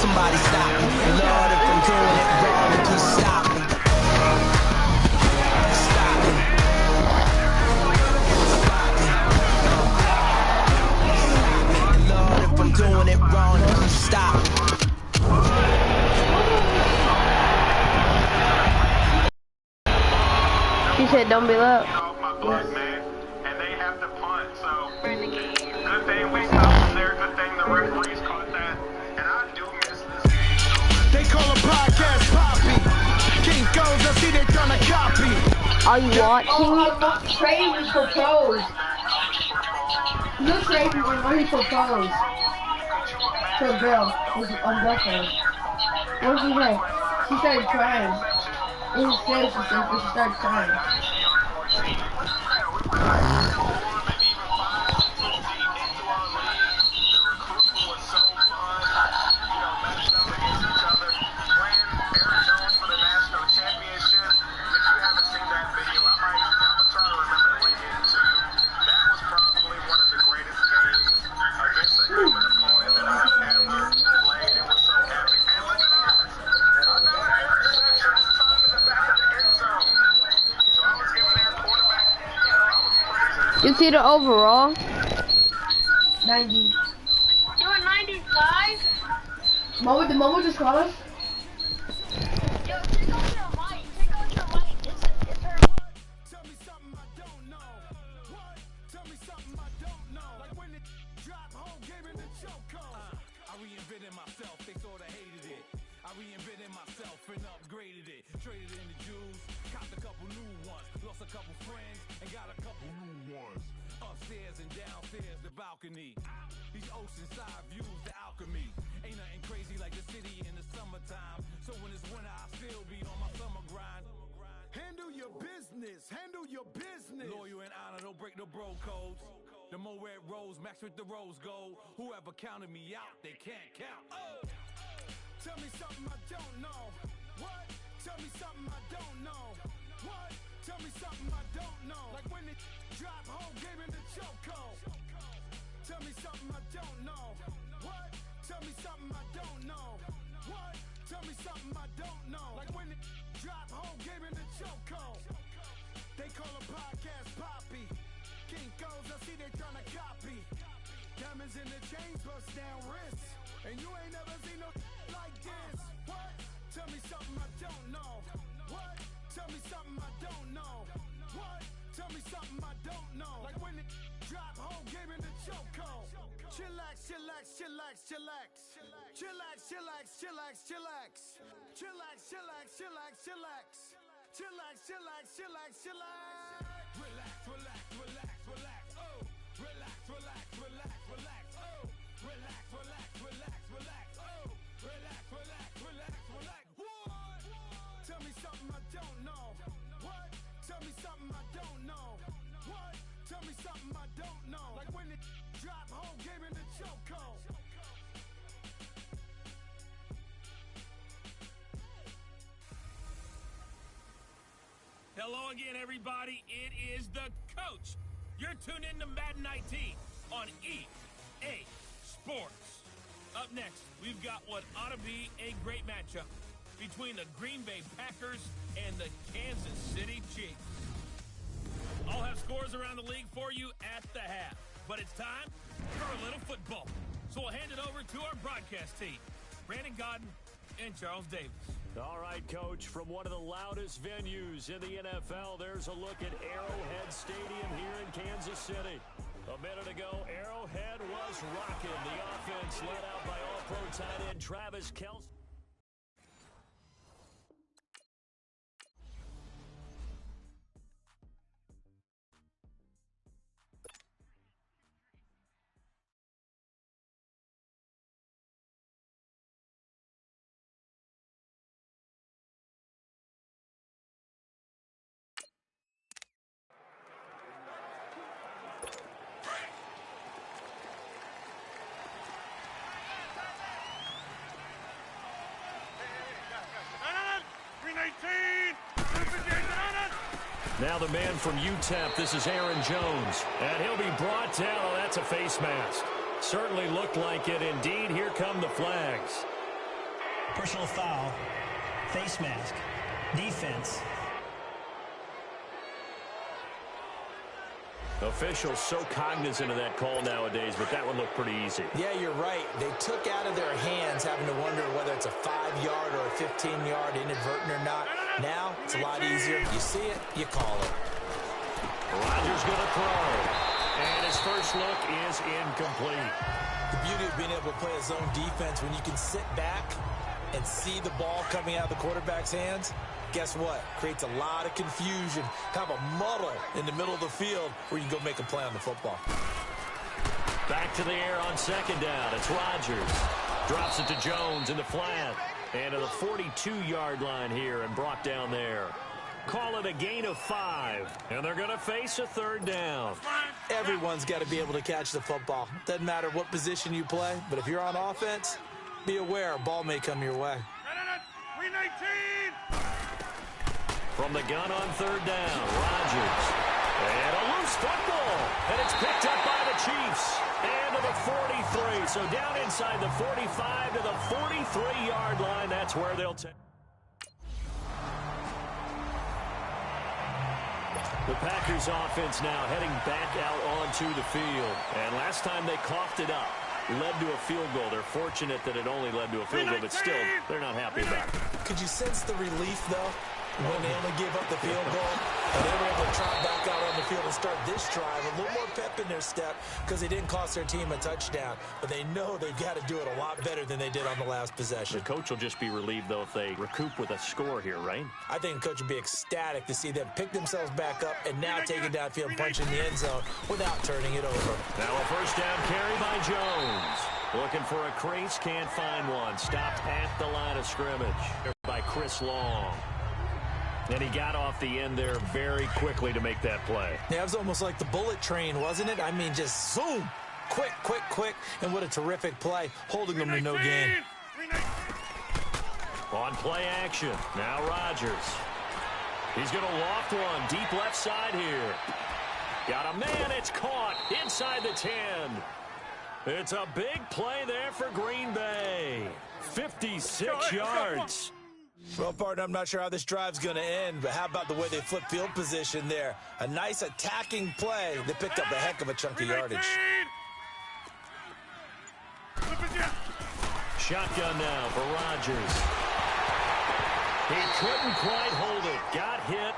Somebody stop me. Lord, if I'm doing it wrong, please stop me. Stop me. Stop me. And Lord, if I'm doing it wrong, please stop me. She said, "Don't be loud." And they have to punt, so good thing we stopped them there. Good thing the referees caught that. And I do miss this game. They call a podcast Poppy. King goes, I see they trying to copy. Are you watching? Trey was proposed. Look, Trey when he proposed to a girl, his girlfriend. What did she say? She started crying. In his face, she said, but she started crying. You see the overall? 90. You're 95? The moment just called us? Yo, take out your mic. Take out your mic. It's her. Tell me something I don't know. What? Tell me something I don't know. Like when it drop whole game in the choke code. I reinvented myself, they sorta hated it. I reinvented myself and upgraded it. Traded in the Jews, copped a couple new ones. Lost a couple friends and got a couple new ones. Upstairs and downstairs, the balcony. These oceanside views, the alchemy. Ain't nothing crazy like the city in the summertime. So when it's winter, I still be on my summer grind. Handle your business, handle your business. Loyal and honor, don't break the bro codes. The more red rose, max with the rose gold. Whoever counted me out, they can't count. Oh. Tell me something I don't know. What? Tell me something I don't know. What? Tell me something I don't know. Like when it drop whole game in the choke code. Tell me something I don't know. What? Tell me something I don't know. What? Tell me something I don't know. Like when it drop whole game in the choke code. They call a podcast Poppy. King goes, I see they tryna copy. Diamonds in the chains, bust down wrists. And you ain't never seen no like this. What? Tell me something I don't know. What? Tell me something I don't know. What? Tell me something I don't know. Like when it drop whole game in the choke code. Chillax, chillax, chillax, chillax. Chillax, chillax, chillax, chillax. Chillax, chillax, chillax, chillax. Chillax, chillax, chillax, chillax. Relax, relax, relax, relax. Oh, relax, relax, relax, relax. Oh, relax, relax, relax, relax. Oh, relax, relax, relax, relax. What? Tell me something I don't know. What? Tell me something I don't know. What? Tell me something I don't know. Like when it drop whole game in the choke code. Hello again, everybody. It is the coach. You're tuned in to Madden 19 on EA Sports. Up next, we've got what ought to be a great matchup between the Green Bay Packers and the Kansas City Chiefs. I'll have scores around the league for you at the half, but it's time for a little football. So we'll hand it over to our broadcast team, Brandon Godden and Charles Davis. All right, Coach, from one of the loudest venues in the NFL, there's a look at Arrowhead Stadium here in Kansas City. A minute ago, Arrowhead was rocking. The offense led out by All-Pro tight end Travis Kelce. Now the man from UTEP, this is Aaron Jones. And he'll be brought down. Oh, that's a face mask. Certainly looked like it. Indeed, here come the flags. Personal foul. Face mask. Defense. Officials so cognizant of that call nowadays, but that one looked pretty easy. Yeah, you're right. They took out of their hands having to wonder whether it's a 5-yard or a 15-yard inadvertent or not. Now, it's a lot easier. You see it, you call it. Rodgers going to throw. And his first look is incomplete. The beauty of being able to play a zone defense when you can sit back and see the ball coming out of the quarterback's hands, guess what? Creates a lot of confusion, kind of a muddle in the middle of the field where you can go make a play on the football. Back to the air on second down. It's Rodgers. Drops it to Jones in the flat. And to the 42-yard line here and brought down there. Call it a gain of 5. And they're going to face a third down. Everyone's got to be able to catch the football. Doesn't matter what position you play, but if you're on offense, be aware a ball may come your way. From the gun on third down, Rodgers. And a loose football. And it's picked up by the Chiefs. And to the 43. So down inside the 45 to the 43-yard line. That's where they'll take. The Packers offense now heading back out onto the field. And last time they coughed it up, led to a field goal. They're fortunate that it only led to a field goal, but still, they're not happy about it. Could you sense the relief, though, when they only gave up the field goal? And they were able to trot back out on the field and start this drive. A little more pep in their step because they didn't cost their team a touchdown. But they know they've got to do it a lot better than they did on the last possession. The coach will just be relieved, though, if they recoup with a score here, right? I think the coach would be ecstatic to see them pick themselves back up and now take it downfield and punch in the end zone without turning it over. Now a first down carry by Jones. Looking for a crease, can't find one. Stopped at the line of scrimmage by Chris Long. And he got off the end there very quickly to make that play. Yeah, it was almost like the bullet train, wasn't it? I mean, just zoom. Quick, quick, quick. And what a terrific play, holding them to no gain. On play action, now Rodgers. He's going to loft one, deep left side here. Got a man, it's caught inside the 10. It's a big play there for Green Bay. 56 yards. Well, partner, I'm not sure how this drive's going to end, but how about the way they flip field position there? A nice attacking play that picked up a heck of a chunk of yardage. Shotgun now for Rodgers. He couldn't quite hold it. Got hit.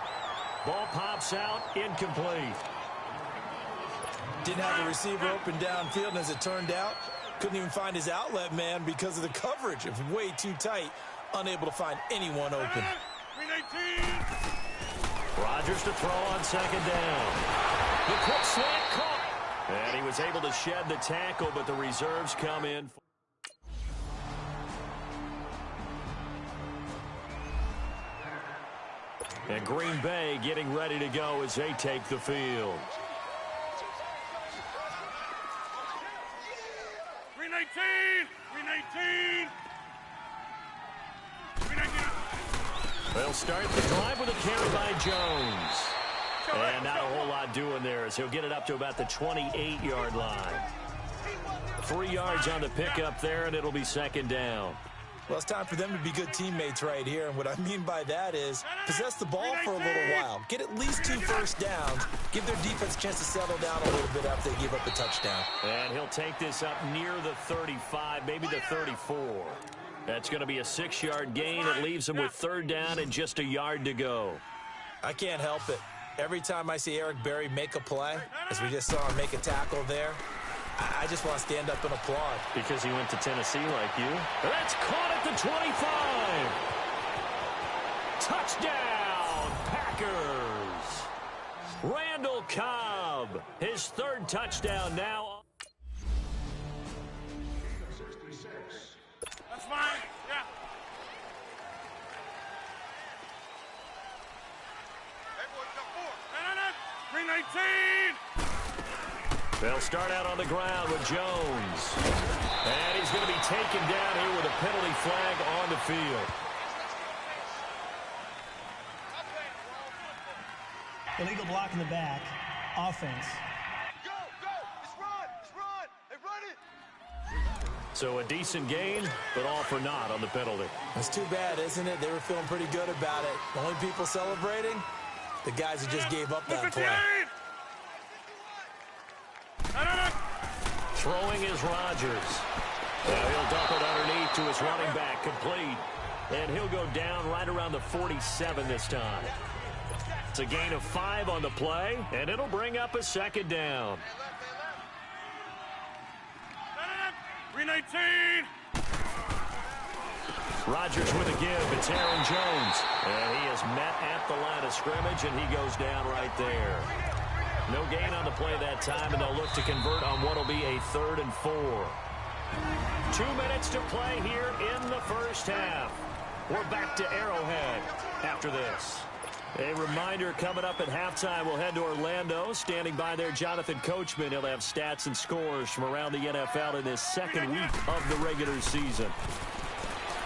Ball pops out. Incomplete. Didn't have a receiver open downfield, and as it turned out, couldn't even find his outlet man because of the coverage. It was way too tight. Unable to find anyone open. Rodgers to throw on second down. The quick slant caught. And he was able to shed the tackle, but the reserves come in. And Green Bay getting ready to go as they take the field. 319! 319! They'll start the drive with a carry by Jones. And not a whole lot doing there as he'll get it up to about the 28-yard line. 3 yards on the pickup there, and it'll be second down. Well, it's time for them to be good teammates right here. And what I mean by that is possess the ball for a little while. Get at least 2 first downs. Give their defense a chance to settle down a little bit after they give up a touchdown. And he'll take this up near the 35, maybe the 34. That's going to be a 6-yard gain. It leaves him with third down and just a yard to go. I can't help it. Every time I see Eric Berry make a play, as we just saw him make a tackle there, I just want to stand up and applaud. Because he went to Tennessee like you? That's caught at the 25. Touchdown, Packers. Randall Cobb, his third touchdown now. That's fine. Yeah. Hey, boys, got 4. 319! They'll start out on the ground with Jones. And he's going to be taken down here with a penalty flag on the field. Illegal block in the back. Offense. Go, go! Let's run! Let's run! Hey, run it! So a decent gain, but all for naught on the penalty. That's too bad, isn't it? They were feeling pretty good about it. The only people celebrating, the guys who just gave up that play. Throwing is Rodgers. Now he'll dump it underneath to his running back, complete. And he'll go down right around the 47 this time. It's a gain of 5 on the play, and it'll bring up a second down. 319. Rodgers with a give. It's Aaron Jones. And he is met at the line of scrimmage, and he goes down right there. No gain on the play that time, and they'll look to convert on what will be a 3rd and 4. 2 minutes to play here in the first half. We're back to Arrowhead after this. A reminder, coming up at halftime, we'll head to Orlando. Standing by there, Jonathan Coachman. He'll have stats and scores from around the NFL in this second week of the regular season.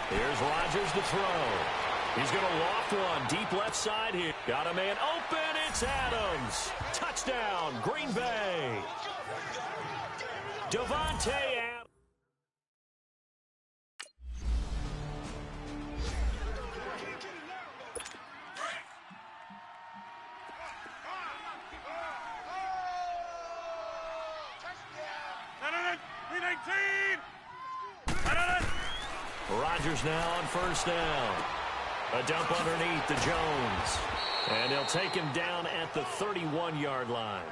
Here's Rodgers to throw. He's going to loft one deep left side here. Got a man open. It's Adams. Touchdown, Green Bay. Devontae Adams. Rodgers now on first down. A dump underneath to Jones. And they'll take him down at the 31-yard line.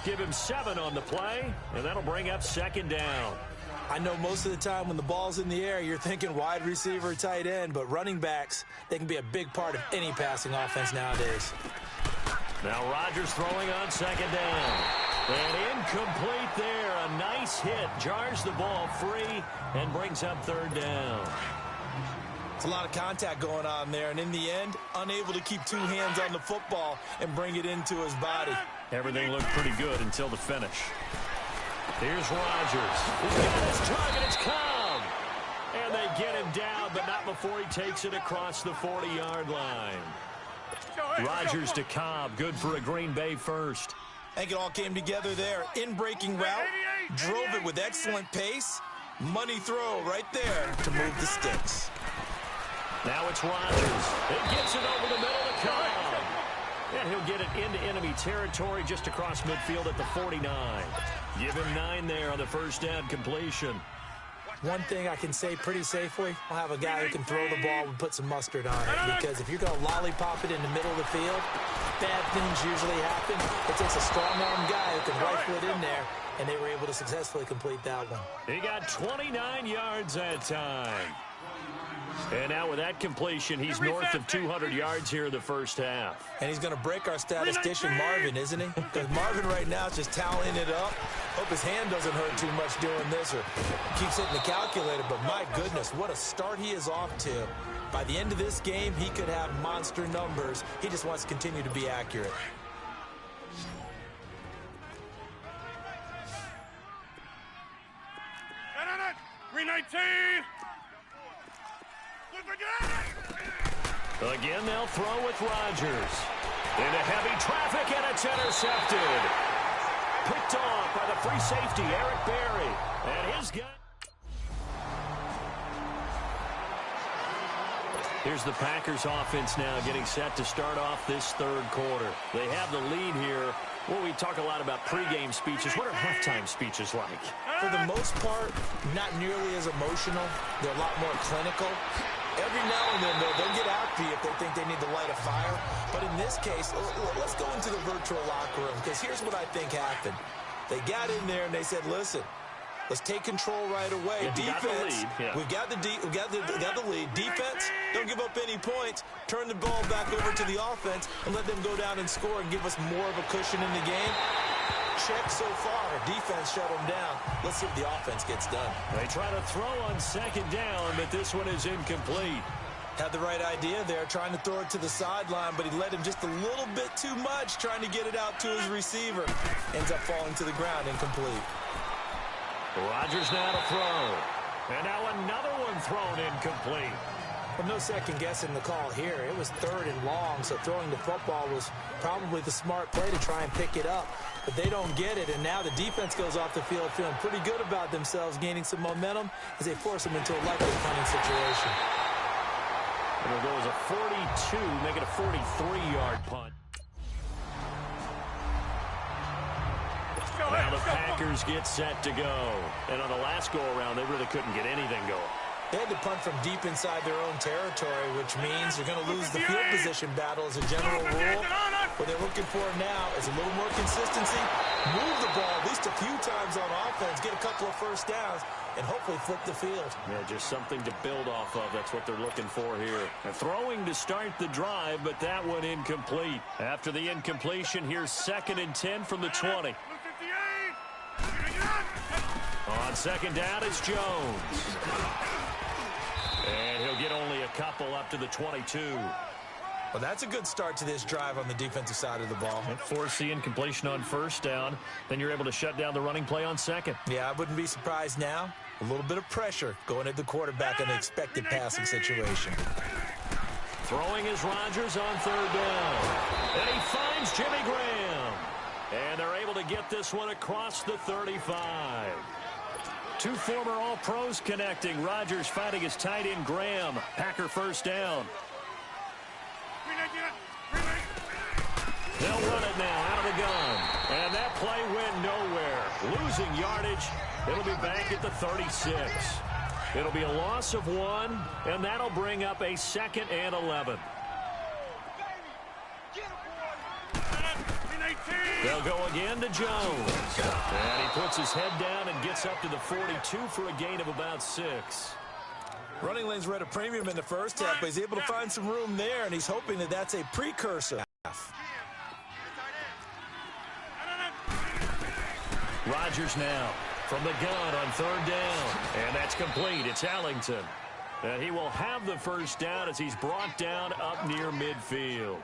Give him 7 on the play, and that'll bring up second down. I know most of the time when the ball's in the air, you're thinking wide receiver, tight end, but running backs, they can be a big part of any passing offense nowadays. Now Rodgers throwing on second down. And incomplete there. A nice hit. Jars the ball free and brings up third down. It's a lot of contact going on there, and in the end, unable to keep 2 hands on the football and bring it into his body. Everything looked pretty good until the finish. Here's Rodgers. He's got his target. It's Cobb. And they get him down, but not before he takes it across the 40-yard line. Rodgers to Cobb. Good for a Green Bay first. I think it all came together there. In-breaking route, drove it with excellent pace. Money throw right there to move the sticks. Now it's Rodgers. It gets it over the middle to Cobb. And he'll get it into enemy territory just across midfield at the 49. Give him 9 there on the first down completion. One thing I can say pretty safely, I'll have a guy who can throw the ball and put some mustard on it. Because if you're going to lollipop it in the middle of the field, bad things usually happen. It takes a strong-arm guy who can rifle it in there, and they were able to successfully complete that one. He got 29 yards that time. And now with that completion, he's north of 200 yards here in the first half. And he's going to break our statistician, Marvin, isn't he? Because Marvin right now is just tallying it up. Hope his hand doesn't hurt too much doing this or keeps hitting the calculator. But my goodness, what a start he is off to. By the end of this game, he could have monster numbers. He just wants to continue to be accurate. Again, they'll throw with Rodgers. Into heavy traffic, and it's intercepted. Picked off by the free safety, Eric Berry. And his guy. Here's the Packers offense now getting set to start off this third quarter. They have the lead here. Well, we talk a lot about pregame speeches. What are halftime speeches like? For the most part, not nearly as emotional. They're a lot more clinical. Every now and then, they'll get out to you if they think they need to light a fire. But in this case, let's go into the virtual locker room, because here's what I think happened. They got in there and they said, listen, let's take control right away. Defense, we've got the lead. Defense, don't give up any points. Turn the ball back over to the offense and let them go down and score and give us more of a cushion in the game. Check so far. Defense shut them down. Let's see if the offense gets done. They try to throw on second down, but this one is incomplete. Had the right idea there, trying to throw it to the sideline, but he led him just a little bit too much, trying to get it out to his receiver. Ends up falling to the ground, incomplete. Rodgers now to throw. And now another one thrown incomplete. Well, no second guessing the call here. It was 3rd and long, so throwing the football was probably the smart play to try and pick it up. But they don't get it, and now the defense goes off the field feeling pretty good about themselves, gaining some momentum as they force them into a likely punting situation. It'll go as a 42, make it a 43-yard punt. Now the Packers get set to go. And on the last go-around, they really couldn't get anything going. They had to punt from deep inside their own territory, which means you're going to lose the field position battle as a general rule. What they're looking for now is a little more consistency, move the ball at least a few times on offense, get a couple of first downs, and hopefully flip the field. Yeah, just something to build off of. That's what they're looking for here. Throwing to start the drive, but that one incomplete. After the incompletion, here's 2nd and 10 from the 20. On 2nd down, it's Jones. And he'll get only a couple up to the 22. Well, that's a good start to this drive on the defensive side of the ball. And force the incompletion on 1st down. Then you're able to shut down the running play on 2nd. Yeah, I wouldn't be surprised now. A little bit of pressure going at the quarterback in an expected passing situation. Throwing is Rodgers on 3rd down. And he finds Jimmy Graham. And they're able to get this one across the 35. Two former All-Pros connecting. Rodgers fighting his tight end Graham. Packer 1st down. They'll run it now out of the gun. And that play went nowhere. Losing yardage. It'll be back at the 36. It'll be a loss of 1, and that'll bring up a 2nd and 11. They'll go again to Jones. And he puts his head down and gets up to the 42 for a gain of about 6. Running lanes were at a premium in the first half, but he's able to find some room there, and he's hoping that that's a precursor. Rodgers now from the gun on 3rd down. And that's complete. It's Ellington. And he will have the 1st down as he's brought down up near midfield.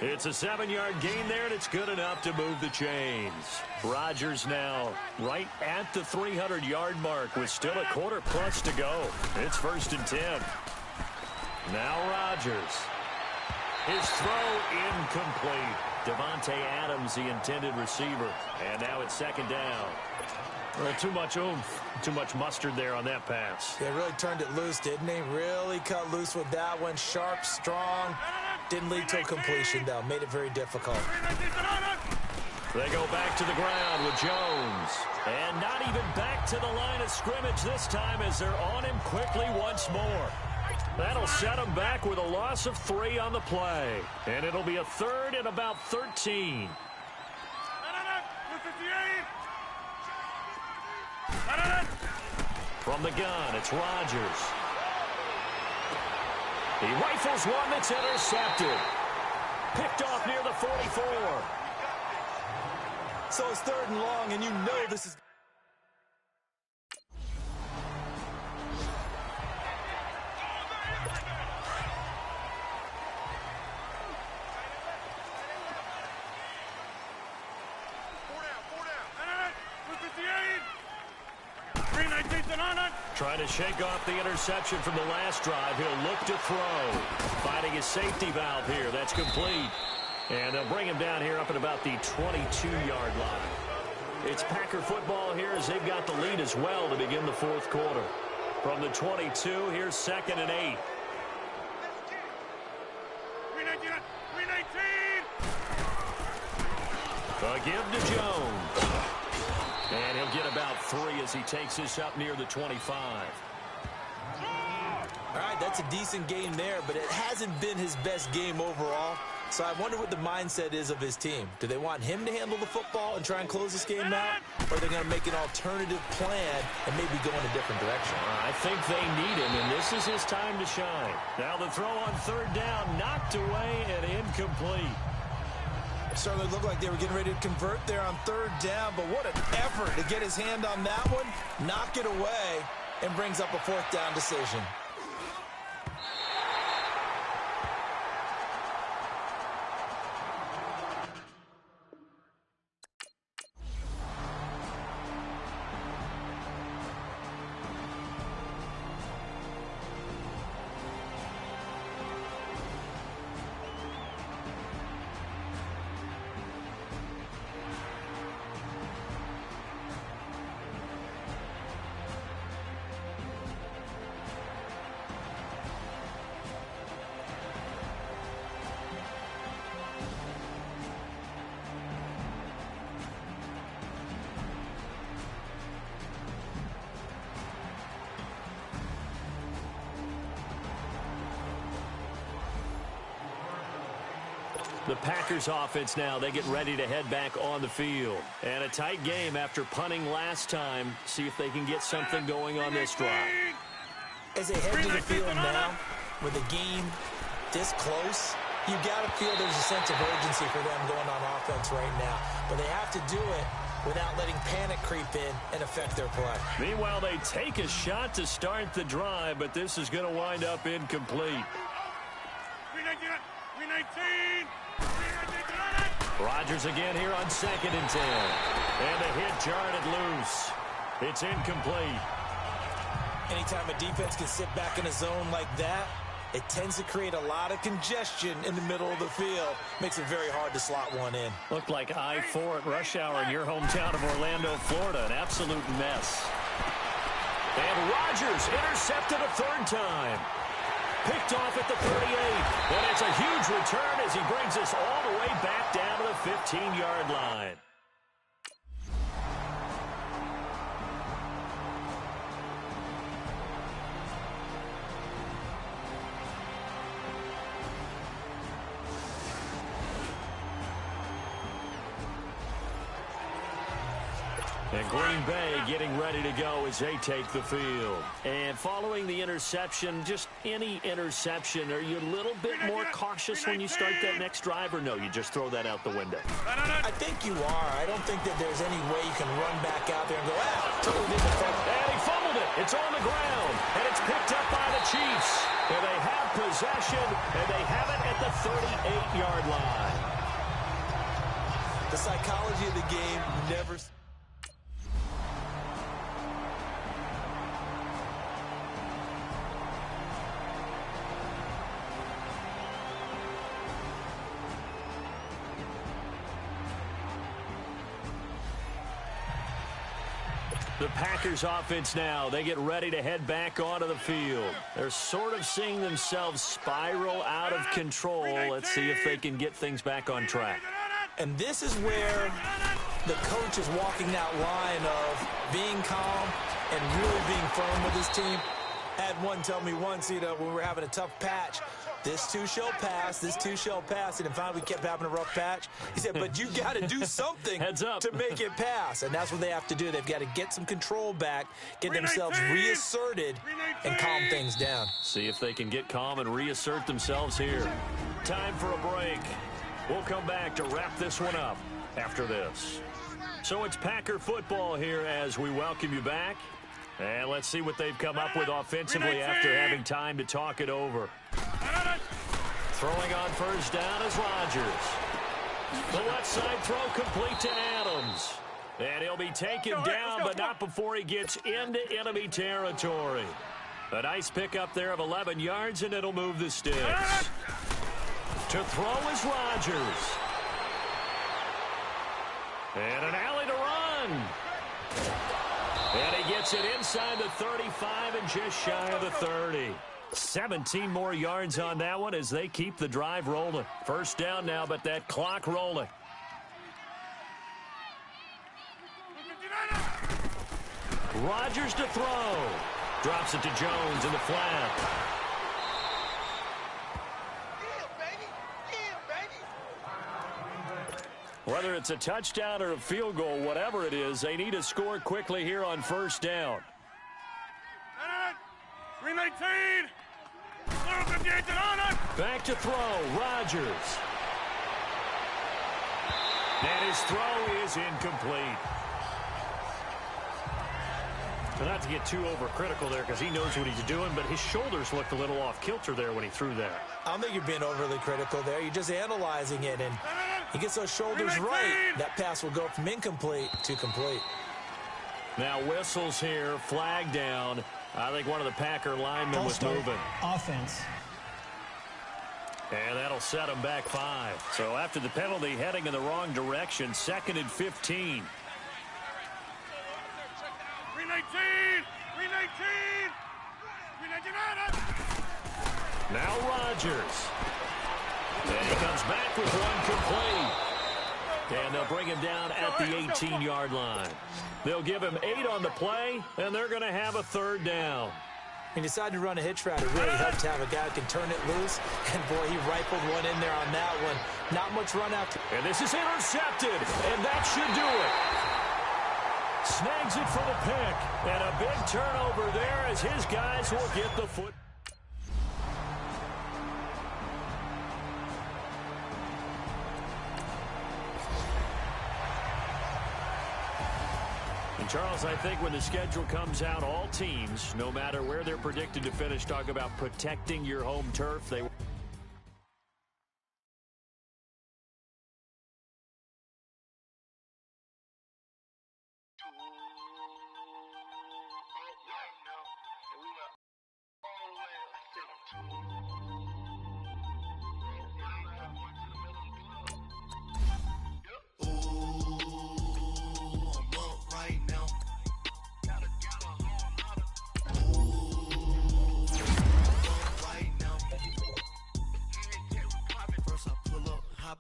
It's a 7-yard gain there, and it's good enough to move the chains. Rodgers now right at the 300-yard mark with still a quarter plus to go. It's 1st and 10. Now Rodgers. His throw incomplete. Devontae Adams, the intended receiver. And now it's 2nd down. Well, too much oomph, too much mustard there on that pass. They really turned it loose, didn't he? Really cut loose with that one. Sharp, strong. Didn't lead to a completion, though. Made it very difficult. They go back to the ground with Jones. And not even back to the line of scrimmage this time as they're on him quickly once more. That'll set him back with a loss of 3 on the play. And it'll be a 3rd and about 13. From the gun, it's Rodgers. He rifles one that's intercepted. Picked off near the 44. So it's 3rd and long, and you know this is... Trying to shake off the interception from the last drive. He'll look to throw. Finding his safety valve here. That's complete. And they'll bring him down here up at about the 22-yard line. It's Packer football here as they've got the lead as well to begin the 4th quarter. From the 22, here's 2nd and 8. A give to Jones. And he'll get about 3 as he takes this up near the 25. All right, that's a decent game there, but it hasn't been his best game overall. So I wonder what the mindset is of his team. Do they want him to handle the football and try and close this game out? Or are they going to make an alternative plan and maybe go in a different direction? I think they need him, and this is his time to shine. Now the throw on 3rd down, knocked away and incomplete. It certainly looked like they were getting ready to convert there on 3rd down, but what an effort to get his hand on that one, knock it away, and brings up a 4th down decision. The Packers offense now, they get ready to head back on the field. And a tight game after punting last time. See if they can get something going on this drive. As they head to the field now, with the game this close, you got to feel there's a sense of urgency for them going on offense right now. But they have to do it without letting panic creep in and affect their play. Meanwhile, they take a shot to start the drive, but this is going to wind up incomplete. Rodgers again here on 2nd and 10. And the hit jarred it loose. It's incomplete. Anytime a defense can sit back in a zone like that, it tends to create a lot of congestion in the middle of the field. Makes it very hard to slot one in. Looked like I-4 at rush hour in your hometown of Orlando, Florida. An absolute mess. And Rodgers intercepted a third time. Picked off at the 38. And it's a huge return as he brings us all the way back down to the 15-yard line. And Green Bay getting ready to go as they take the field. And following the interception, just any interception, are you a little bit more cautious when you start that next drive, or no, you just throw that out the window? I think you are. I don't think that there's any way you can run back out there and go, totally didn't affect. And he fumbled it. It's on the ground, and it's picked up by the Chiefs. And they have possession, and they have it at the 38-yard line. The psychology of the game never... The Packers offense now, they get ready to head back onto the field. They're sort of seeing themselves spiral out of control. Let's see if they can get things back on track. And this is where the coach is walking that line of being calm and really being firm with his team. Had one tell me once, when we were having a tough patch, this too shall pass, this too shall pass. And finally we kept having a rough patch. He said, but you got to do something to make it pass. And that's what they have to do. They've got to get some control back, get themselves reasserted, and calm things down. See if they can get calm and reassert themselves here. Time for a break. We'll come back to wrap this one up after this. So it's Packer football here as we welcome you back. And let's see what they've come up with offensively after having time to talk it over. Throwing on first down is Rodgers. The left side throw complete to Adams. And he'll be taken down, but not before he gets into enemy territory. A nice pickup there of 11 yards, and it'll move the sticks. To throw is Rodgers. And an alley to run. And he gets it inside the 35 and just shy of the 30. 17 more yards on that one as they keep the drive rolling. First down now, but that clock rolling. Rodgers to throw. Drops it to Jones in the flat. Whether it's a touchdown or a field goal, whatever it is, they need to score quickly here on first down. 319. Back to throw, Rodgers. And his throw is incomplete. So not to get too overcritical there because he knows what he's doing, but his shoulders looked a little off kilter there when he threw that. I don't think you're being overly critical there. You're just analyzing it, and he gets those shoulders right. That pass will go from incomplete to complete. Now whistles here, flag down. I think one of the Packer linemen was moving. Offense. And that'll set him back 5. So after the penalty, heading in the wrong direction, 2nd and 15. 319. 319. 319. Now Rodgers. And he comes back with one complete. And they'll bring him down at the 18-yard line. They'll give him 8 on the play, and they're going to have a third down. He decided to run a hitch route. It really helped to have a guy who can turn it loose. And, boy, he rifled one in there on that one. Not much run out. And this is intercepted, and that should do it. Snags it for the pick, and a big turnover there as his guys will get the foot. And Charles, I think when the schedule comes out, all teams, no matter where they're predicted to finish, talk about protecting your home turf. They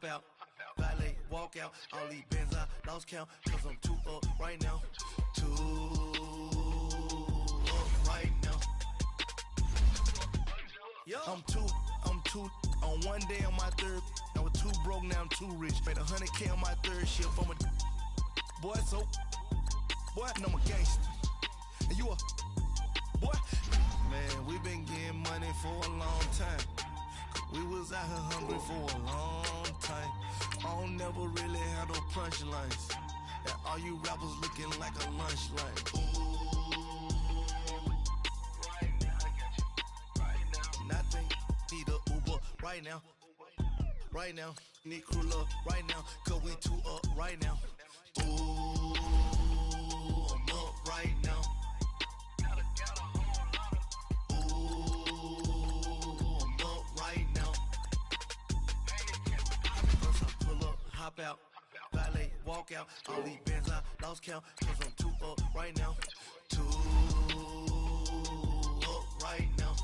out, valet, walk out, all these bands I lost count, cause I'm too up right now, too up right now. I'm too, on one day on my third, I was too broke, now I'm too rich, made 100K on my third shift, I'm a boy, so, boy, and I'm a gangster, and you a, boy, man, we been getting money for a long time. We was out here hungry for a long time. I don't never really have no punchlines. And all you rappers looking like a lunch line. Right now, I got you. Right now. Nothing. Need a Uber right now. Right now. Need crew love right now. Cause we too up right now. Ooh, I'm up right now. Hop out, valet, walk out, all these bands I lost count, cause I'm too up right now, too up right now.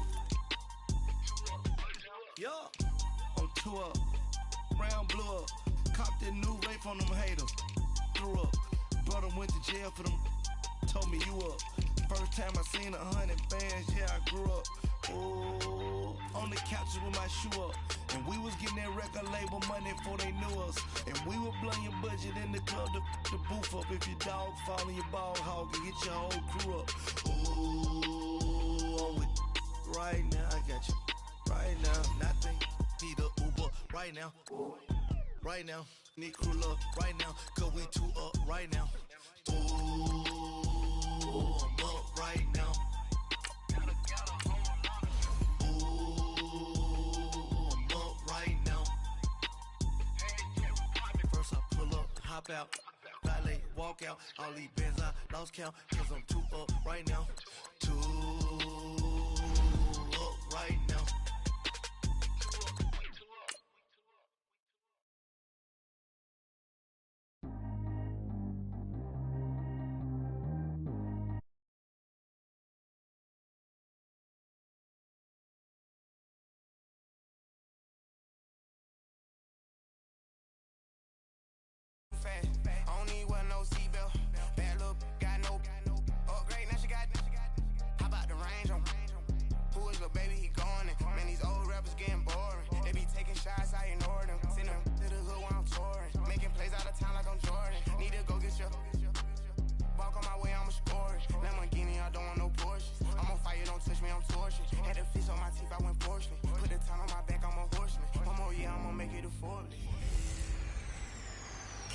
Yeah, I'm too up, round blew up, copped that new rape on them haters, threw up, brother went to jail for them, told me you up, first time I seen 100 bands, yeah I grew up. Oh, on the couches with my shoe up. And we was getting that record label money before they knew us. And we were blowing your budget in the club to the booth up. If your dog fall in your ball hog and get your whole crew up. Ooh, I'm with right now, I got you. Right now, nothing. Need a Uber right now. Right now, need crew love right now. Cause we too up right now. Ooh, I'm up right now. Hop out, valet, walk out, all these bands I lost count, cause I'm too up right now, too up right now.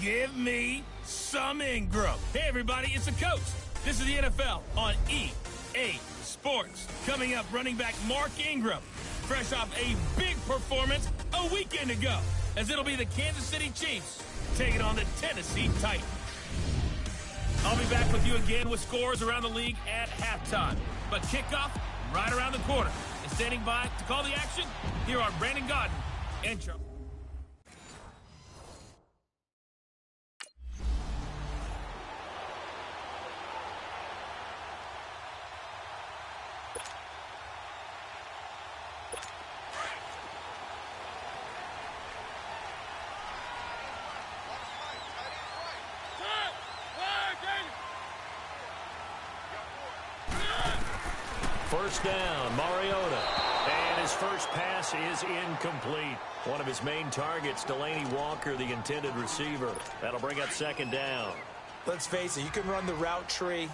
Give me some Ingram. Hey, everybody, it's the coach. This is the NFL on EA Sports. Coming up, running back Mark Ingram, fresh off a big performance a weekend ago, as it'll be the Kansas City Chiefs taking on the Tennessee Titans. I'll be back with you again with scores around the league at halftime. But kickoff right around the corner. And standing by to call the action, here are Brandon Gaudin and Charles. First down, Mariota. And his first pass is incomplete. One of his main targets, Delaney Walker, the intended receiver. That'll bring up second down. Let's face it, you can run the route tree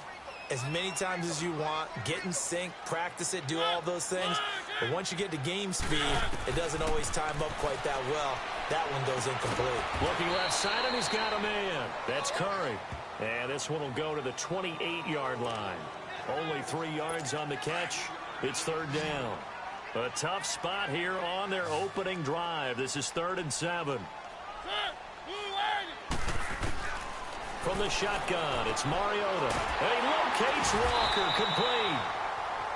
as many times as you want, get in sync, practice it, do all those things. But once you get to game speed, it doesn't always time up quite that well. That one goes incomplete. Looking left side, and he's got a man. That's Curry. And this one will go to the 28-yard line. Only 3 yards on the catch. It's third down. A tough spot here on their opening drive. This is 3rd and 7. From the shotgun, it's Mariota. And he locates Walker, complete.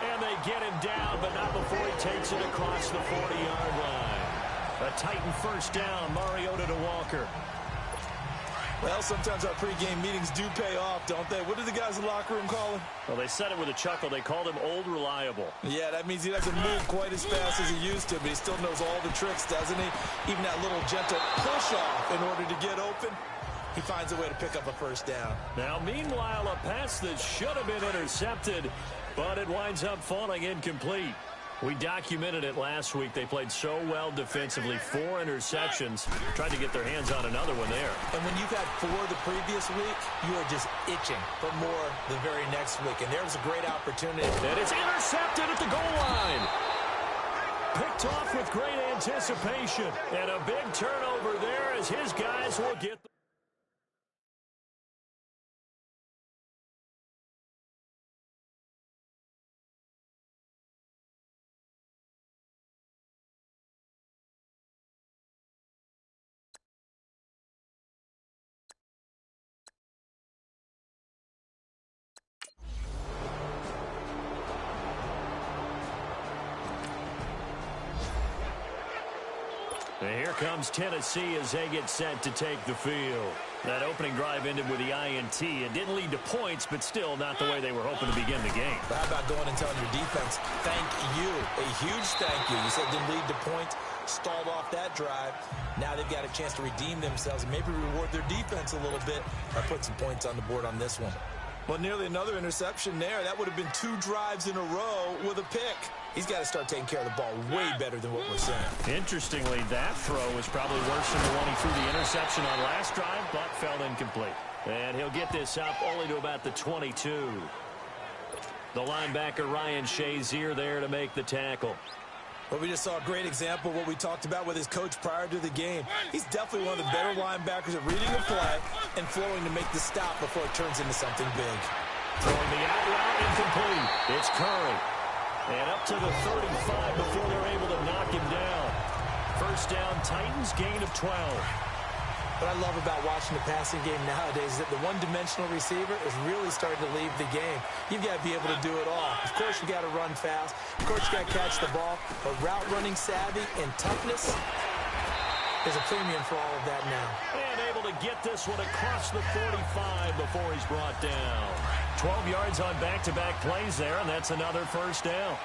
And they get him down, but not before he takes it across the 40-yard line. A Titan first down, Mariota to Walker. Well, sometimes our pregame meetings do pay off, don't they? What do the guys in the locker room call him? Well, they said it with a chuckle. They called him Old Reliable. Yeah, that means he doesn't move quite as fast as he used to, but he still knows all the tricks, doesn't he? Even that little gentle push-off in order to get open. He finds a way to pick up a first down. Now, meanwhile, a pass that should have been intercepted, but it winds up falling incomplete. We documented it last week. They played so well defensively. 4 interceptions. Tried to get their hands on another one there. And when you've had 4 the previous week, you are just itching for more the very next week. And there was a great opportunity. And it's intercepted at the goal line. Picked off with great anticipation. And a big turnover there as his guys will get the And here comes Tennessee as they get set to take the field. That opening drive ended with the INT. It didn't lead to points, but still not the way they were hoping to begin the game. But how about going and telling your defense, thank you, a huge thank you. You said it didn't lead to points, stalled off that drive. Now they've got a chance to redeem themselves and maybe reward their defense a little bit by putting some points on the board on this one. Well, nearly another interception there. That would have been 2 drives in a row with a pick. He's got to start taking care of the ball way better than what we're saying. Interestingly, that throw was probably worse than the one he threw the interception on last drive, but fell incomplete. And he'll get this up only to about the 22. The linebacker, Ryan Shazier, there to make the tackle. Well, we just saw a great example of what we talked about with his coach prior to the game. He's definitely one of the better linebackers at reading a play and flowing to make the stop before it turns into something big. Throwing the out route incomplete. It's Curry. And up to the 35 before they're able to knock him down. First down, Titans, gain of 12. What I love about watching the passing game nowadays is that the one-dimensional receiver is really starting to leave the game. You've got to be able to do it all. Of course, you got to run fast. Of course, you got to catch the ball. But route running savvy and toughness, there's a premium for all of that now. And able to get this one across the 45 before he's brought down. 12 yards on back-to-back plays there, and that's another first down.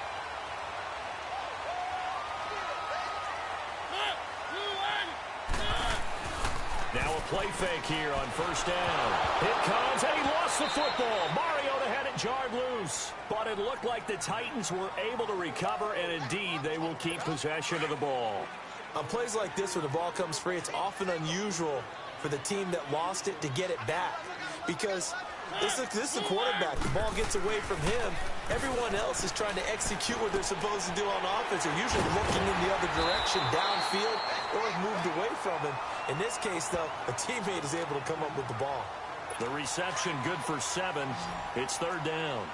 Now a play fake here on first down. It comes, and he lost the football. Mariota had it jarred loose. But it looked like the Titans were able to recover, and indeed they will keep possession of the ball. On plays like this where the ball comes free, it's often unusual for the team that lost it to get it back. Because this is a quarterback. The ball gets away from him. Everyone else is trying to execute what they're supposed to do on offense. They're usually looking in the other direction, downfield, or have moved away from him. In this case, though, a teammate is able to come up with the ball. The reception good for 7. It's third down.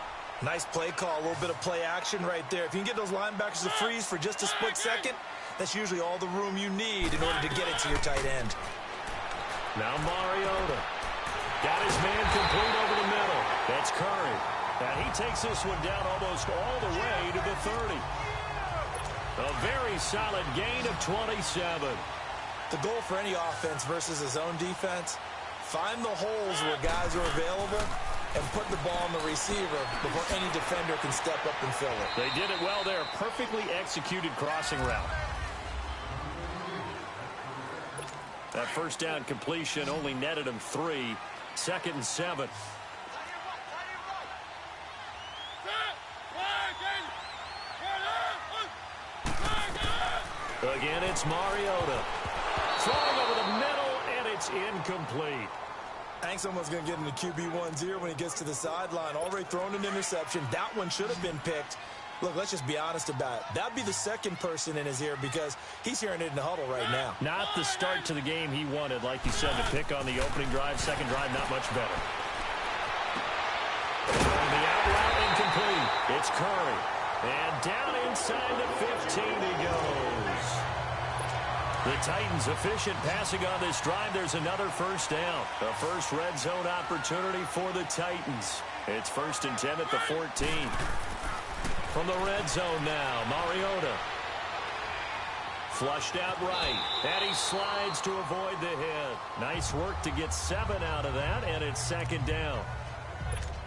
Nice play call, a little bit of play action right there. If you can get those linebackers to freeze for just a split second, that's usually all the room you need in order to get it to your tight end. Now Mariota. Got his man complete over the middle. That's Curry. And he takes this one down almost all the way to the 30. A very solid gain of 27. The goal for any offense versus his own defense, find the holes where guys are available and put the ball on the receiver before any defender can step up and fill it. They did it well there. Perfectly executed crossing route. That first down completion only netted him 3. 2nd and 7. Again, it's Mariota. Throwing over the middle, and it's incomplete. Hank's almost going to get into QB1's ear when he gets to the sideline. Already thrown an interception. That one should have been picked. Look, let's just be honest about it. That'd be the second person in his ear because he's hearing it in the huddle right now. Not the start to the game he wanted, like you said, to pick on the opening drive. Second drive, not much better. The out route incomplete. It's Curry. And down inside the 15 he goes. The Titans efficient passing on this drive. There's another first down. The first red zone opportunity for the Titans. It's 1st and 10 at the 14. From the red zone now, Mariota. Flushed out right. And he slides to avoid the hit. Nice work to get 7 out of that, and it's 2nd down.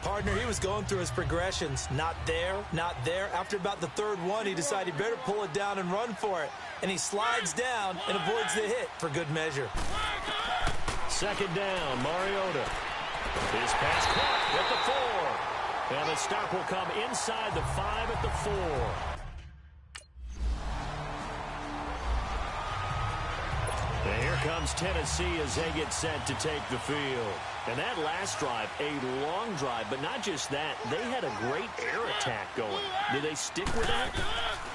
Partner, he was going through his progressions. Not there, not there. After about the 3rd one, he decided he better pull it down and run for it. And he slides down and avoids the hit for good measure. 2nd down, Mariota. His pass caught at the 4. And the stop will come inside the 5 at the 4. And here comes Tennessee as they get set to take the field. And that last drive, a long drive, but not just that. They had a great air attack going. Did they stick with that?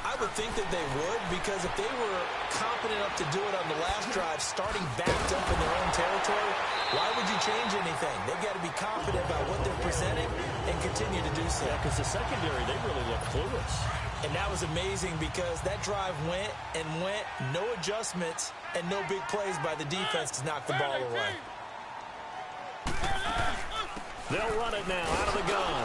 I would think that they would, because if they were confident enough to do it on the last drive, starting backed up in their own territory, why would you change anything? They've got to be confident about what they're presenting and continue to do so. Yeah, because the secondary, they really look clueless. And that was amazing because that drive went and went, no adjustments, and no big plays by the defense to knock the ball away. They'll run it now out of the gun.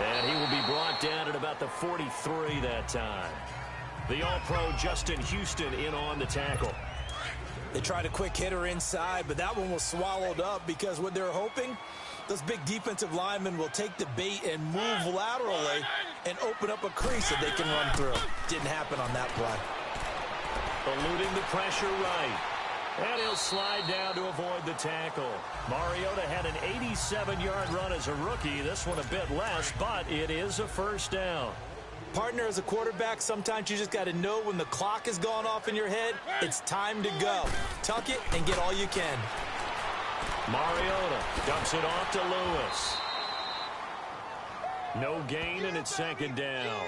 And he will be brought down at about the 43 that time. The All-Pro Justin Houston in on the tackle. They tried a quick hitter inside, but that one was swallowed up because what they're hoping, those big defensive linemen will take the bait and move laterally and open up a crease that they can run through. Didn't happen on that play. Eluding the pressure right. And he'll slide down to avoid the tackle. Mariota had an 87-yard run as a rookie. This one a bit less, but it is a first down. Partner, as a quarterback, sometimes you just got to know when the clock has gone off in your head, it's time to go. Tuck it and get all you can. Mariota dumps it off to Lewis. No gain, and it's 2nd down.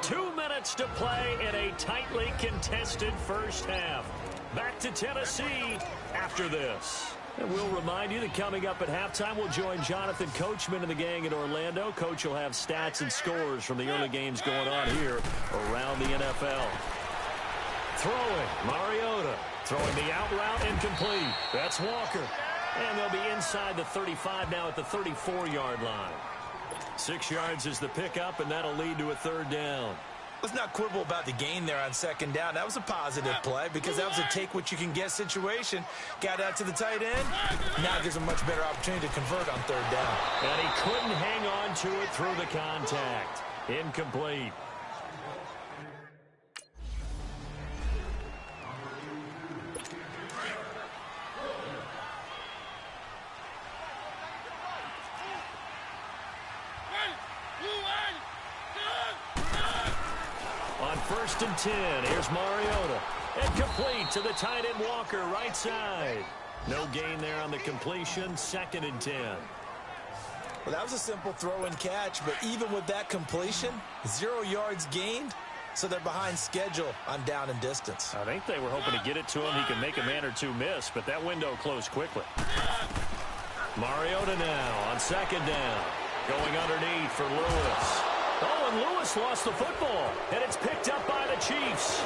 2 minutes to play in a tightly contested first half. Back to Tennessee after this. And we'll remind you that coming up at halftime, we'll join Jonathan Coachman and the gang in Orlando. Coach will have stats and scores from the early games going on here around the NFL. Throwing, Mariota. Throwing the out route, incomplete. That's Walker. And they'll be inside the 35 now at the 34-yard line. 6 yards is the pickup, and that'll lead to a 3rd down. Let's not quibble about the gain there on 2nd down. That was a positive play because that was a take-what-you-can-get situation. Got out to the tight end. Now gives a much better opportunity to convert on 3rd down. And he couldn't hang on to it through the contact. Incomplete. On 1st and 10, here's Mariota. And complete to the tight end Walker, right side. No gain there on the completion, 2nd and 10. Well, that was a simple throw and catch, but even with that completion, 0 yards gained, so they're behind schedule on down and distance. I think they were hoping to get it to him. He could make a man or two miss, but that window closed quickly. Mariota now on 2nd down. Going underneath for Lewis. Oh, and Lewis lost the football, and it's picked up by the Chiefs.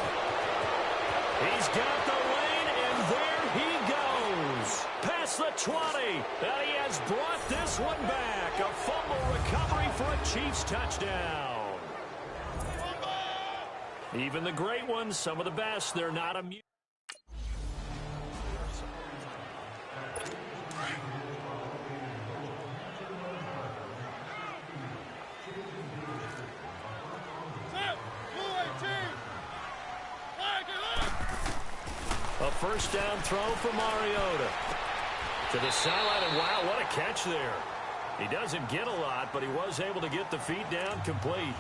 He's got the lane, and there he goes. Past the 20, and he has brought this one back. A fumble recovery for a Chiefs touchdown. Even the great ones, some of the best, they're not immune. A first down throw for Mariota. To the sideline, and wow, what a catch there. He doesn't get a lot, but he was able to get the feet down complete.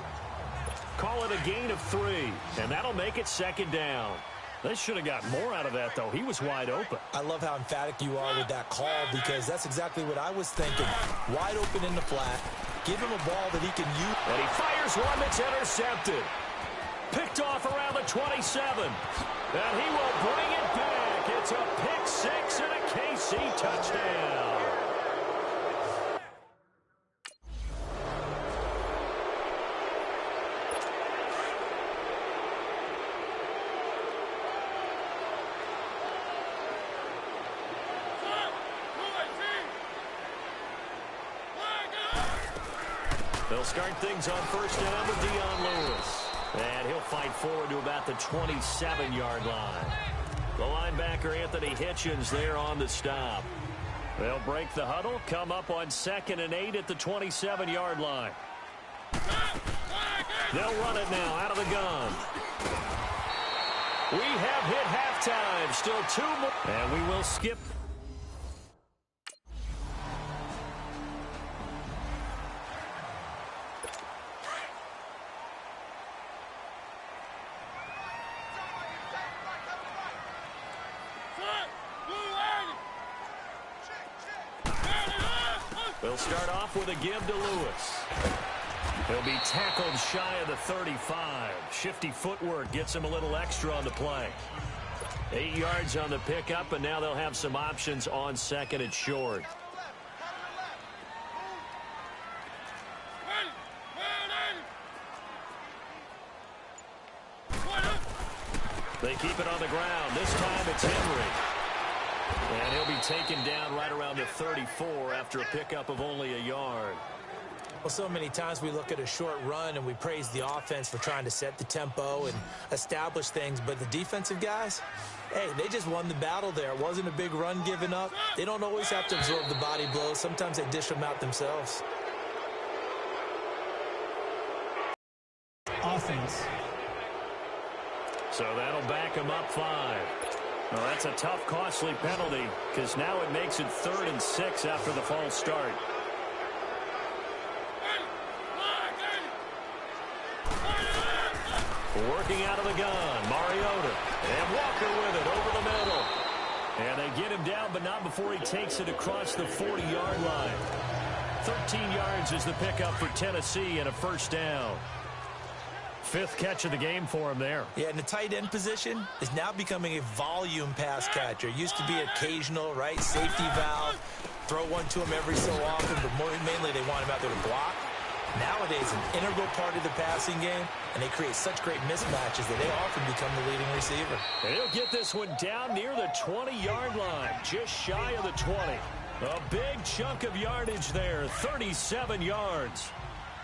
Call it a gain of 3, and that'll make it 2nd down. They should have got more out of that, though. He was wide open. I love how emphatic you are with that call because that's exactly what I was thinking. Wide open in the flat. Give him a ball that he can use. And he fires one that's intercepted. Picked off around the 27. And he will bring it back. It's a pick 6 and a KC touchdown. They'll start things on 1st down with Dion Lewis. And he'll fight forward to about the 27-yard line. The linebacker, Anthony Hitchens, there on the stop. They'll break the huddle, come up on 2nd and 8 at the 27-yard line. They'll run it now out of the gun. We have hit halftime. Still 2 more. And we will skip. They'll start off with a give to Lewis. He'll be tackled shy of the 35. Shifty footwork gets him a little extra on the play. 8 yards on the pickup, and now they'll have some options on 2nd and short. They keep it on the ground. This time it's Henry. And he'll be taken down right around the 34 after a pickup of only a yard. Well, so many times we look at a short run and we praise the offense for trying to set the tempo and establish things. But the defensive guys, hey, they just won the battle there. It wasn't a big run given up. They don't always have to absorb the body blows. Sometimes they dish them out themselves. Offense. So that'll back him up 5. Well, that's a tough, costly penalty because now it makes it 3rd and 6 after the false start. Working out of the gun, Mariota. And Walker with it over the middle. And they get him down, but not before he takes it across the 40-yard line. 13 yards is the pickup for Tennessee and a 1st down. 5th catch of the game for him there. Yeah, and the tight end position is now becoming a volume pass catcher. It used to be occasional, right? Safety valve. Throw one to him every so often, but mainly they want him out there to block. Nowadays, an integral part of the passing game, and they create such great mismatches that they often become the leading receiver. And he'll get this one down near the 20-yard line, just shy of the 20. A big chunk of yardage there, 37 yards.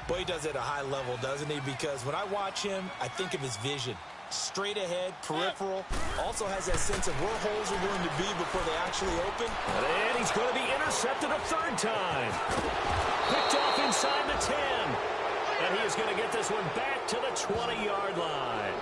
Boy, he does it at a high level, doesn't he? Because when I watch him, I think of his vision. Straight ahead, peripheral. Also has that sense of where holes are going to be before they actually open. And he's going to be intercepted a 3rd time. Picked off inside the 10. And he is going to get this one back to the 20-yard line.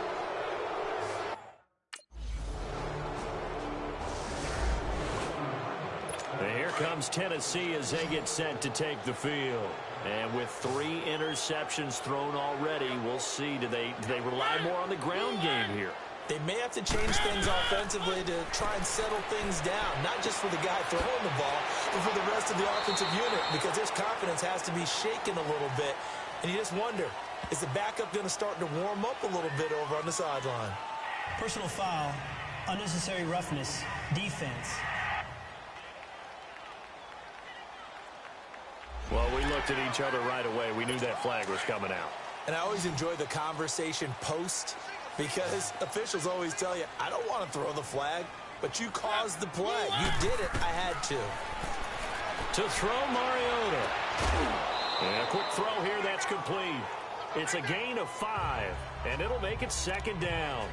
And here comes Tennessee as they get set to take the field. And with 3 interceptions thrown already, we'll see, do they rely more on the ground game here? They may have to change things offensively to try and settle things down, not just for the guy throwing the ball, but for the rest of the offensive unit, because his confidence has to be shaken a little bit. And you just wonder, is the backup going to start to warm up a little bit over on the sideline? Personal foul, unnecessary roughness, defense. Well, we looked at each other right away. We knew that flag was coming out. And I always enjoy the conversation post, because officials always tell you, I don't want to throw the flag, but you caused the play. You did it. I had to. To throw Mariota. And a quick throw here, that's complete. It's a gain of 5, and it'll make it 2nd down.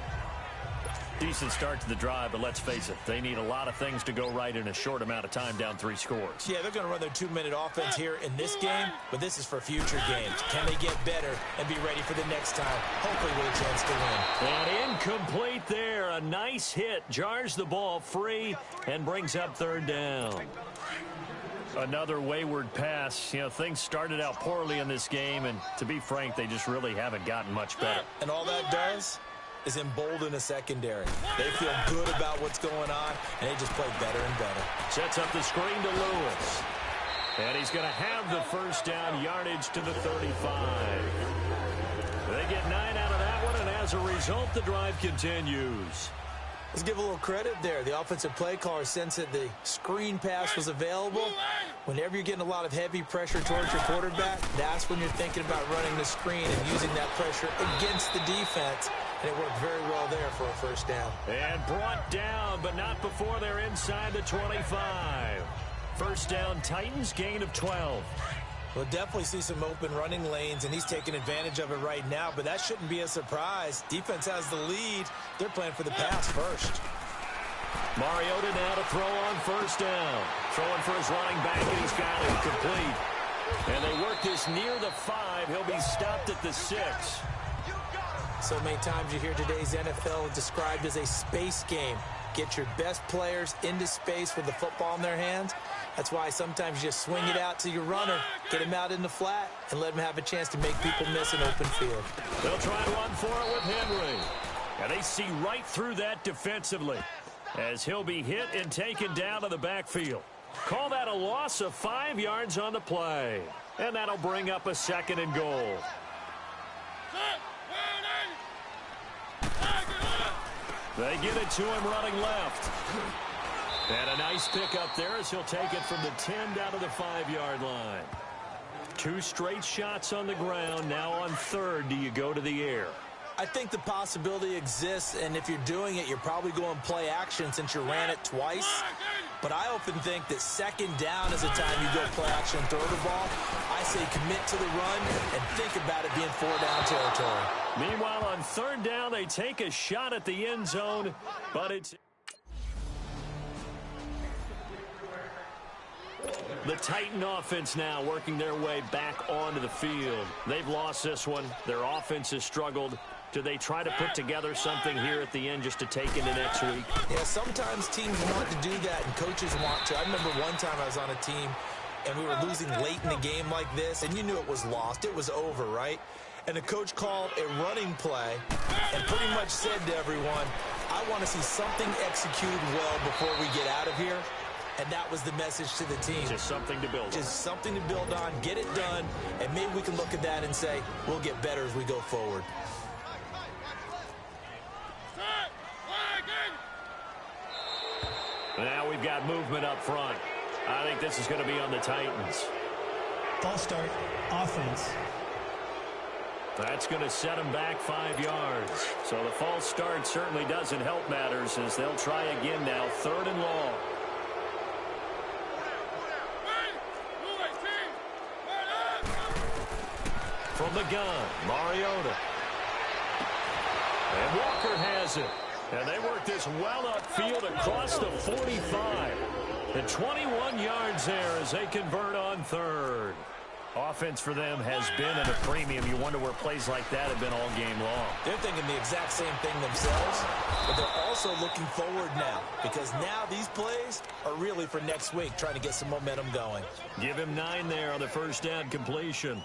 Decent start to the drive, but let's face it, they need a lot of things to go right in a short amount of time, down 3 scores. Yeah, they're going to run their 2-minute offense here in this game, but this is for future games. Can they get better and be ready for the next time, hopefully with a chance to win? And incomplete there. A nice hit. Jars the ball free and brings up 3rd down. Another wayward pass. You know, things started out poorly in this game, and to be frank, they just really haven't gotten much better. And all that does is embolden a secondary. They feel good about what's going on, and they just play better and better. Sets up the screen to Lewis. And he's going to have the first down, yardage to the 35. They get 9 out of that one, and as a result, the drive continues. Let's give a little credit there. The offensive play caller sensed that the screen pass was available. Whenever you're getting a lot of heavy pressure towards your quarterback, that's when you're thinking about running the screen and using that pressure against the defense. And it worked very well there for a first down. And brought down, but not before they're inside the 25. First down, Titans, gain of 12. We'll definitely see some open running lanes, and he's taking advantage of it right now, but that shouldn't be a surprise. Defense has the lead. They're playing for the pass first. Mariota now to throw on first down. Throwing for his running back, and he's got it complete. And they work this near the 5. He'll be stopped at the 6. So many times you hear today's NFL described as a space game. Get your best players into space with the football in their hands. That's why sometimes you just swing it out to your runner, get him out in the flat, and let him have a chance to make people miss an open field. They'll try and run for it with Henry. And they see right through that defensively as he'll be hit and taken down to the backfield. Call that a loss of 5 yards on the play. And that'll bring up a second and goal. They get it to him running left. And a nice pickup there as he'll take it from the 10 down to the 5-yard line. 2 straight shots on the ground. Now on third, do you go to the air? I think the possibility exists, and if you're doing it, you're probably going play action since you ran it twice. But I often think that second down is a time you go play action and throw the ball. I say commit to the run and think about it being 4-down territory. Meanwhile, on third down, they take a shot at the end zone, but it's... The Titan offense now working their way back onto the field. They've lost this one. Their offense has struggled. Do they try to put together something here at the end just to take into next week? Yeah, sometimes teams want to do that and coaches want to. I remember one time I was on a team and we were losing late in the game like this, and you knew it was lost. It was over, right? And the coach called a running play and pretty much said to everyone, I want to see something executed well before we get out of here. And that was the message to the team. Just something to build on. Just something to build on, get it done, and maybe we can look at that and say, we'll get better as we go forward. Now we've got movement up front. I think this is going to be on the Titans. False start, offense. That's going to set them back 5 yards. So the false start certainly doesn't help matters as they'll try again now, third and long. From the gun, Mariota. And Walker has it. And they work this well upfield across the 45. And 21 yards there as they convert on third. Offense for them has been at a premium. You wonder where plays like that have been all game long. They're thinking the exact same thing themselves, but they're also looking forward now because now these plays are really for next week, trying to get some momentum going. Give him 9 there on the first down completion.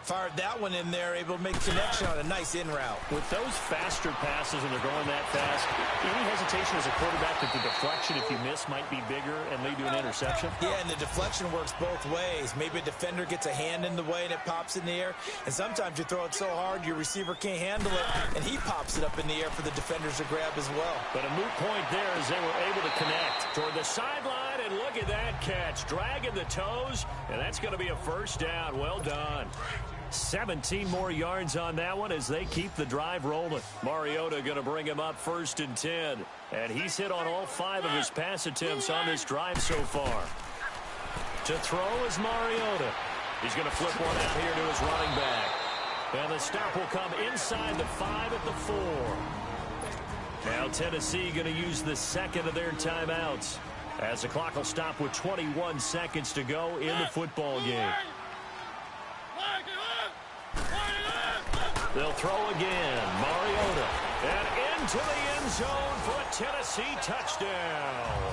Fired that one in there, able to make connection on a nice in route. With those faster passes and they're going that fast, any hesitation as a quarterback that the deflection, if you miss, might be bigger and lead to an interception? Yeah, and the deflection works both ways. Maybe a defender gets a hand in the way and it pops in the air, and sometimes you throw it so hard your receiver can't handle it, and he pops it up in the air for the defenders to grab as well. But a moot point there as they were able to connect toward the sideline, and look at that catch. Dragging the toes, and that's going to be a first down. Well done. 17 more yards on that one as they keep the drive rolling. Mariota going to bring him up first and 10. And he's hit on all 5 of his pass attempts on this drive so far. To throw is Mariota. He's going to flip one out here to his running back. And the stop will come inside the 5 at the 4. Now Tennessee going to use the second of their timeouts as the clock will stop with 21 seconds to go in the football game. They'll throw again. Mariota. And into the end zone for a Tennessee touchdown.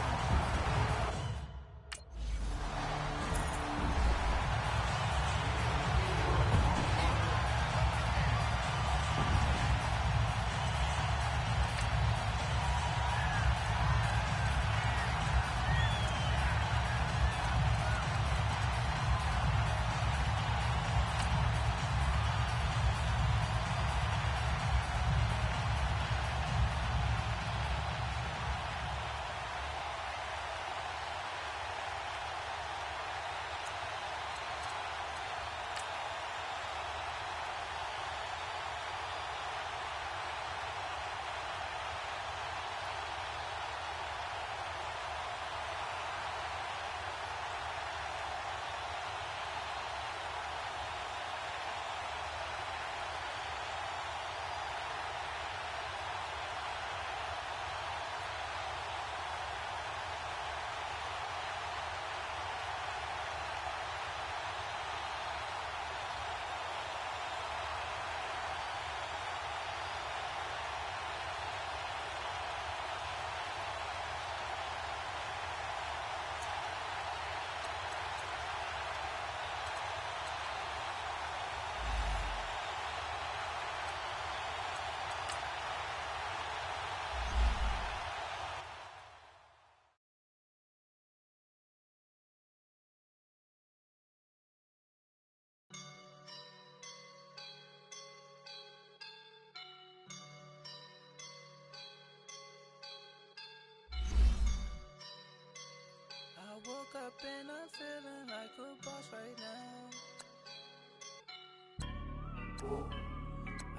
up and I'm feeling like a boss right now.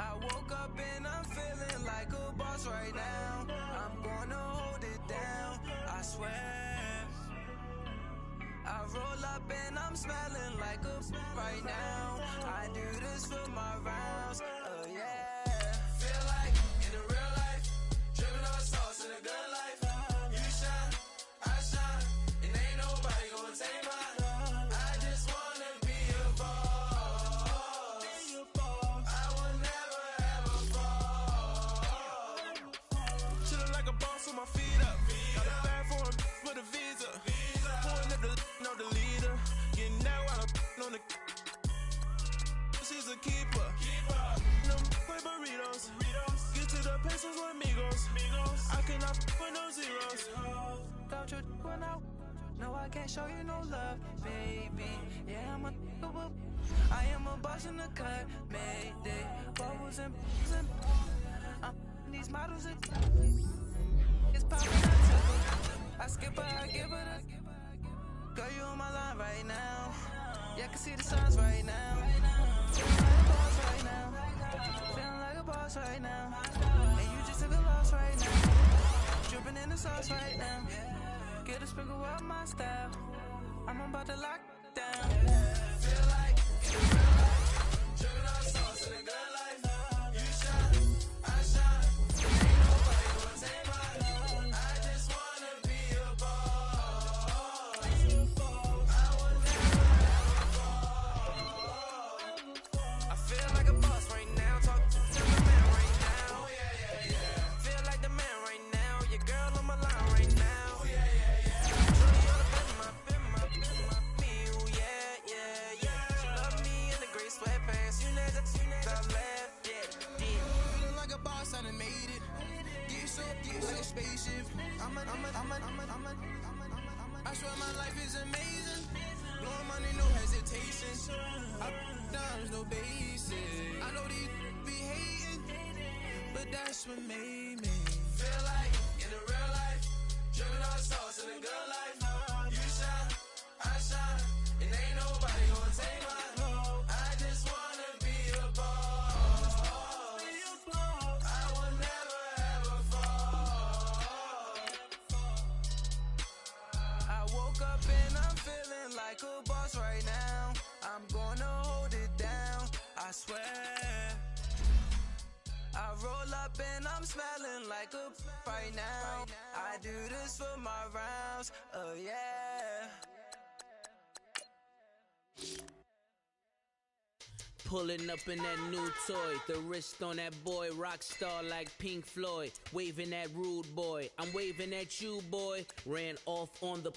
I woke up and I'm feeling like a boss right now. I'm gonna hold it down, I swear. I roll up and I'm smelling like a right now. I do this for my rounds, oh yeah. Feel like in the real life, dripping on sauce in a good life. You shine, I shine, and ain't nobody gonna take mine. I just wanna be a boss. I will never ever fall. Chillin' like a boss with my feet up. Got a bag for him with a visa. Pulling up the know the leader. Getting that while I'm on the. She's a keeper. No play burritos. Get to the pesos with amigos. I cannot with no zeros. Don't you when out? No, I can't show you no love, baby. Yeah, I am a boss in the cut, mayday. Bubbles and these models are it's popping up. I skip her, I give her the. Girl, you on my line right now. Yeah, I can see the signs right now. Feeling like a boss right now. Feeling like a boss right now. And you just took a loss right now. Dripping in the sauce right now. Get a sprinkle of my style. I'm about to lock down. Feel like in real life, dripping on sauce in a good life. You shine, I shine. Ain't nobody gonna take mine. I just wanna be a boss. I will never ever fall. I feel like a boss right now. Talk to the man right now. Oh, yeah. Feel like the man right now. Your girl on my line right now. Oh, yeah. Shorty oughta been my, me. Oh, yeah. She love me in the gray sweatpants. You know that top left, yeah. Feeling like a boss, I done made it. Get so like a spaceship. I swear my life is amazing. Blowing money, no hesitation. Up, downs, no basic. I know these be hating, but that's what made me. Feel like in the real life, dripping on sauce in a good life. You shine, I shine, and ain't nobody gonna take mine. I just wanna be a boss. I will never ever fall. I woke up and I'm feeling like a boss right now. I'm gonna hold it down, I swear. I roll up and I'm smelling like a right now. I do this for my rounds, oh yeah. Pulling up in that new toy, the wrist on that boy, rock star like Pink Floyd, waving at rude boy, I'm waving at you boy, ran off on the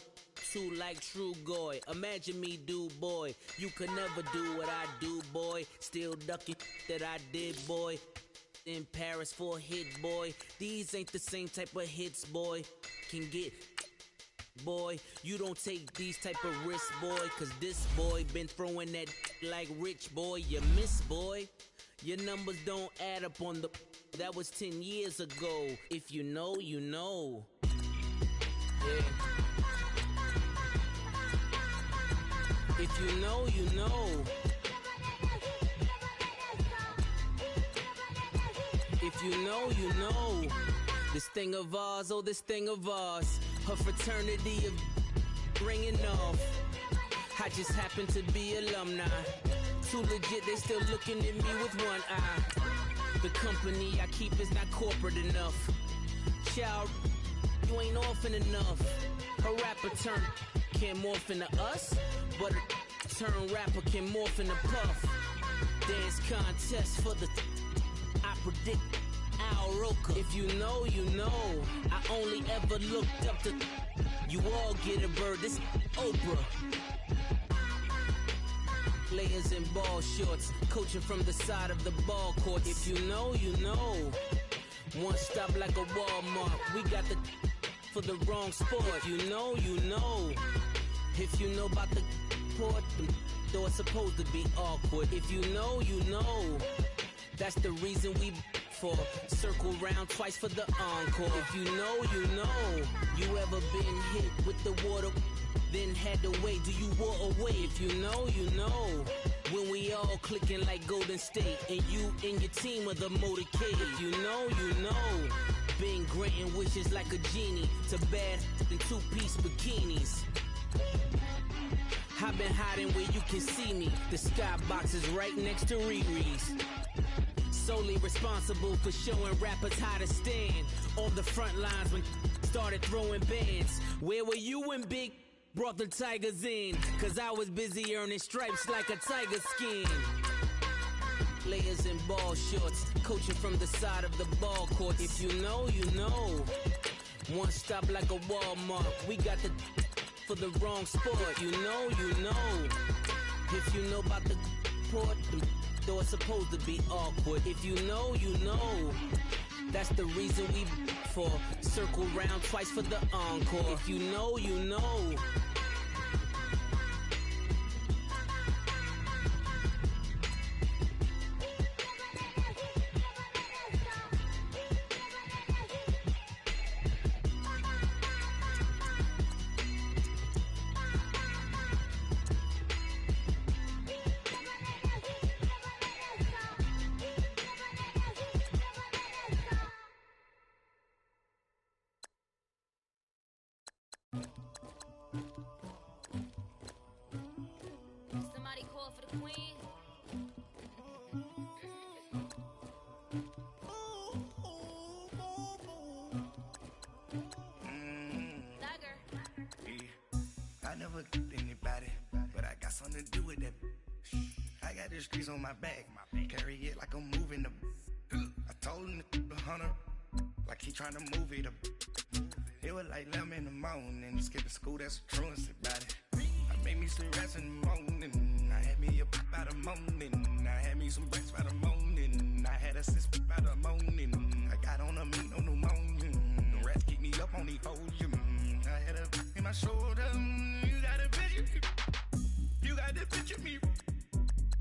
two like True Goy, imagine me do boy, you could never do what I do boy, still ducking that I did boy, in Paris for a hit boy, these ain't the same type of hits boy, can get boy, you don't take these type of risks, boy, cause this boy been throwing that like rich boy, you miss, boy. Your numbers don't add up on the, that was 10 years ago. If you know, you know. Yeah. If you know, you know. If you know, you know. This thing of ours, oh, this thing of ours. Her fraternity of ringing off. I just happen to be alumni. Too legit, they still looking at me with one eye. The company I keep is not corporate enough. Child, you ain't orphan enough. A rapper turn can't morph into us, but a turn rapper can morph into Puff. Dance contest for the I predict Al Roker. If you know, you know. I only ever looked up to you all get a bird. This Oprah. Layers in ball shorts, coaching from the side of the ball court. If you know, you know. One stop like a Walmart. We got the for the wrong sport. If you know, you know. If you know about the port, though it's supposed to be awkward. If you know, you know. That's the reason we for circle round twice for the encore. If you know, you know. You ever been hit with the water? then had to wait. Do you walk away? If you know, you know. When we all clicking like Golden State, and you and your team are the motorcade. If you know, you know. Been granting wishes like a genie to bad in two-piece bikinis. I've been hiding where you can see me. The skybox is right next to Riri's. Solely responsible for showing rappers how to stand on the front lines when started throwing bands. Where were you when Big brought the Tigers in? Cause I was busy earning stripes like a tiger skin. Layers and ball shorts, coaching from the side of the ball court. If you know, you know. One stop like a Walmart. We got the for the wrong sport. You know, you know. If you know about the port, though it's supposed to be awkward. If you know, you know. That's the reason we for circle round twice for the encore. If you know, you know. Somebody call for the queen. I never did anybody, but I got something to do with that. I got the streets on my back, carry it like I'm moving the. I told him to the hunter, like he trying to move it up. It was like 11 in the morning, skipping school, that's a truancy about it. I made me some rest in the morning, I had me a pop by the morning, I had me some breaks by the morning, I had a sis by the morning, I got on a meat on the morning, the rats keep me up on the podium, I had a in my shoulder, you got a picture, you got the picture me,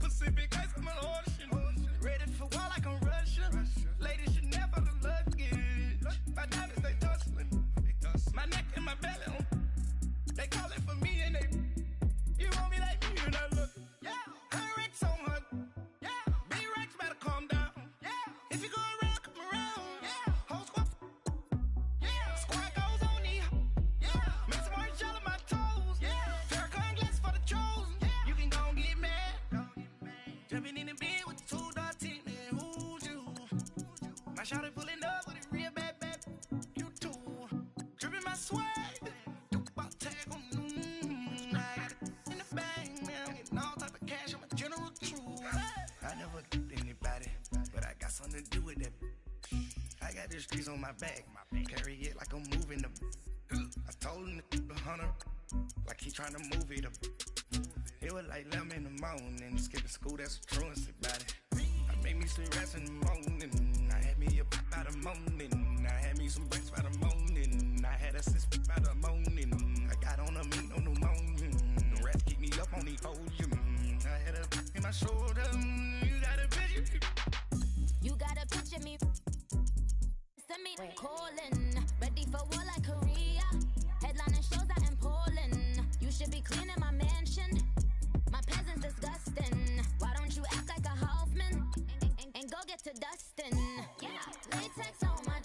Pacific ice on my ocean, ready for war like I'm Russian, ladies should never look luggage, my diamonds they tussling, my neck and my belly, they calling for me and they, you want me like me and I look, yeah, her Rex on her, yeah, big Rex better calm down, yeah, if you go around, come around, yeah, whole squad, yeah, squad goes on the, yeah, make some orange gel on my toes, yeah, Farrakhan glass for the chosen, yeah, you can go and get mad, jumping in the bed with the 2 dark teeth, man, who's you, my shawty pulling up with a real bad, you too, dripping my swag, something to do with that. I got the streets on my back, carry it like I'm moving the. I told him to the hunter, like he trying to move it up. It was like 11 in the morning, skipping school, that's a truancy about it. I made me some rest in the morning, I had me a pop by the morning, I had me some breaks by the morning, I had a sis by the morning, I got on a meat on the morning, the rats keep me up on the podium, I had a in my shoulder, you got a picture. You gotta picture me. Send me calling. Ready for war like Korea. Headlining shows out in Poland. You should be cleaning my mansion. My peasants disgusting. Why don't you act like a Hoffman and go get to Dustin? Yeah, latex on my.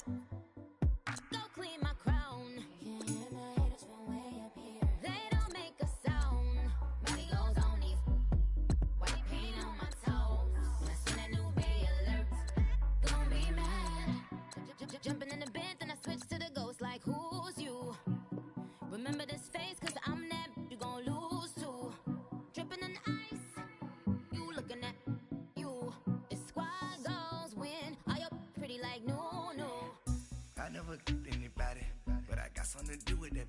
Go clean my crown. Can't hear my haters from way up here. They don't make a sound. Money goes on these. White paint on my toes. Messing a new bay alert. Gonna be mad. Jumping in the bed, then I switch to the ghost like who's you? Remember this face, cause I'm that you gon' lose too. Dripping in ice, you looking at you. It's squad goals win. Are you pretty like no? I never did anybody, but I got something to do with that.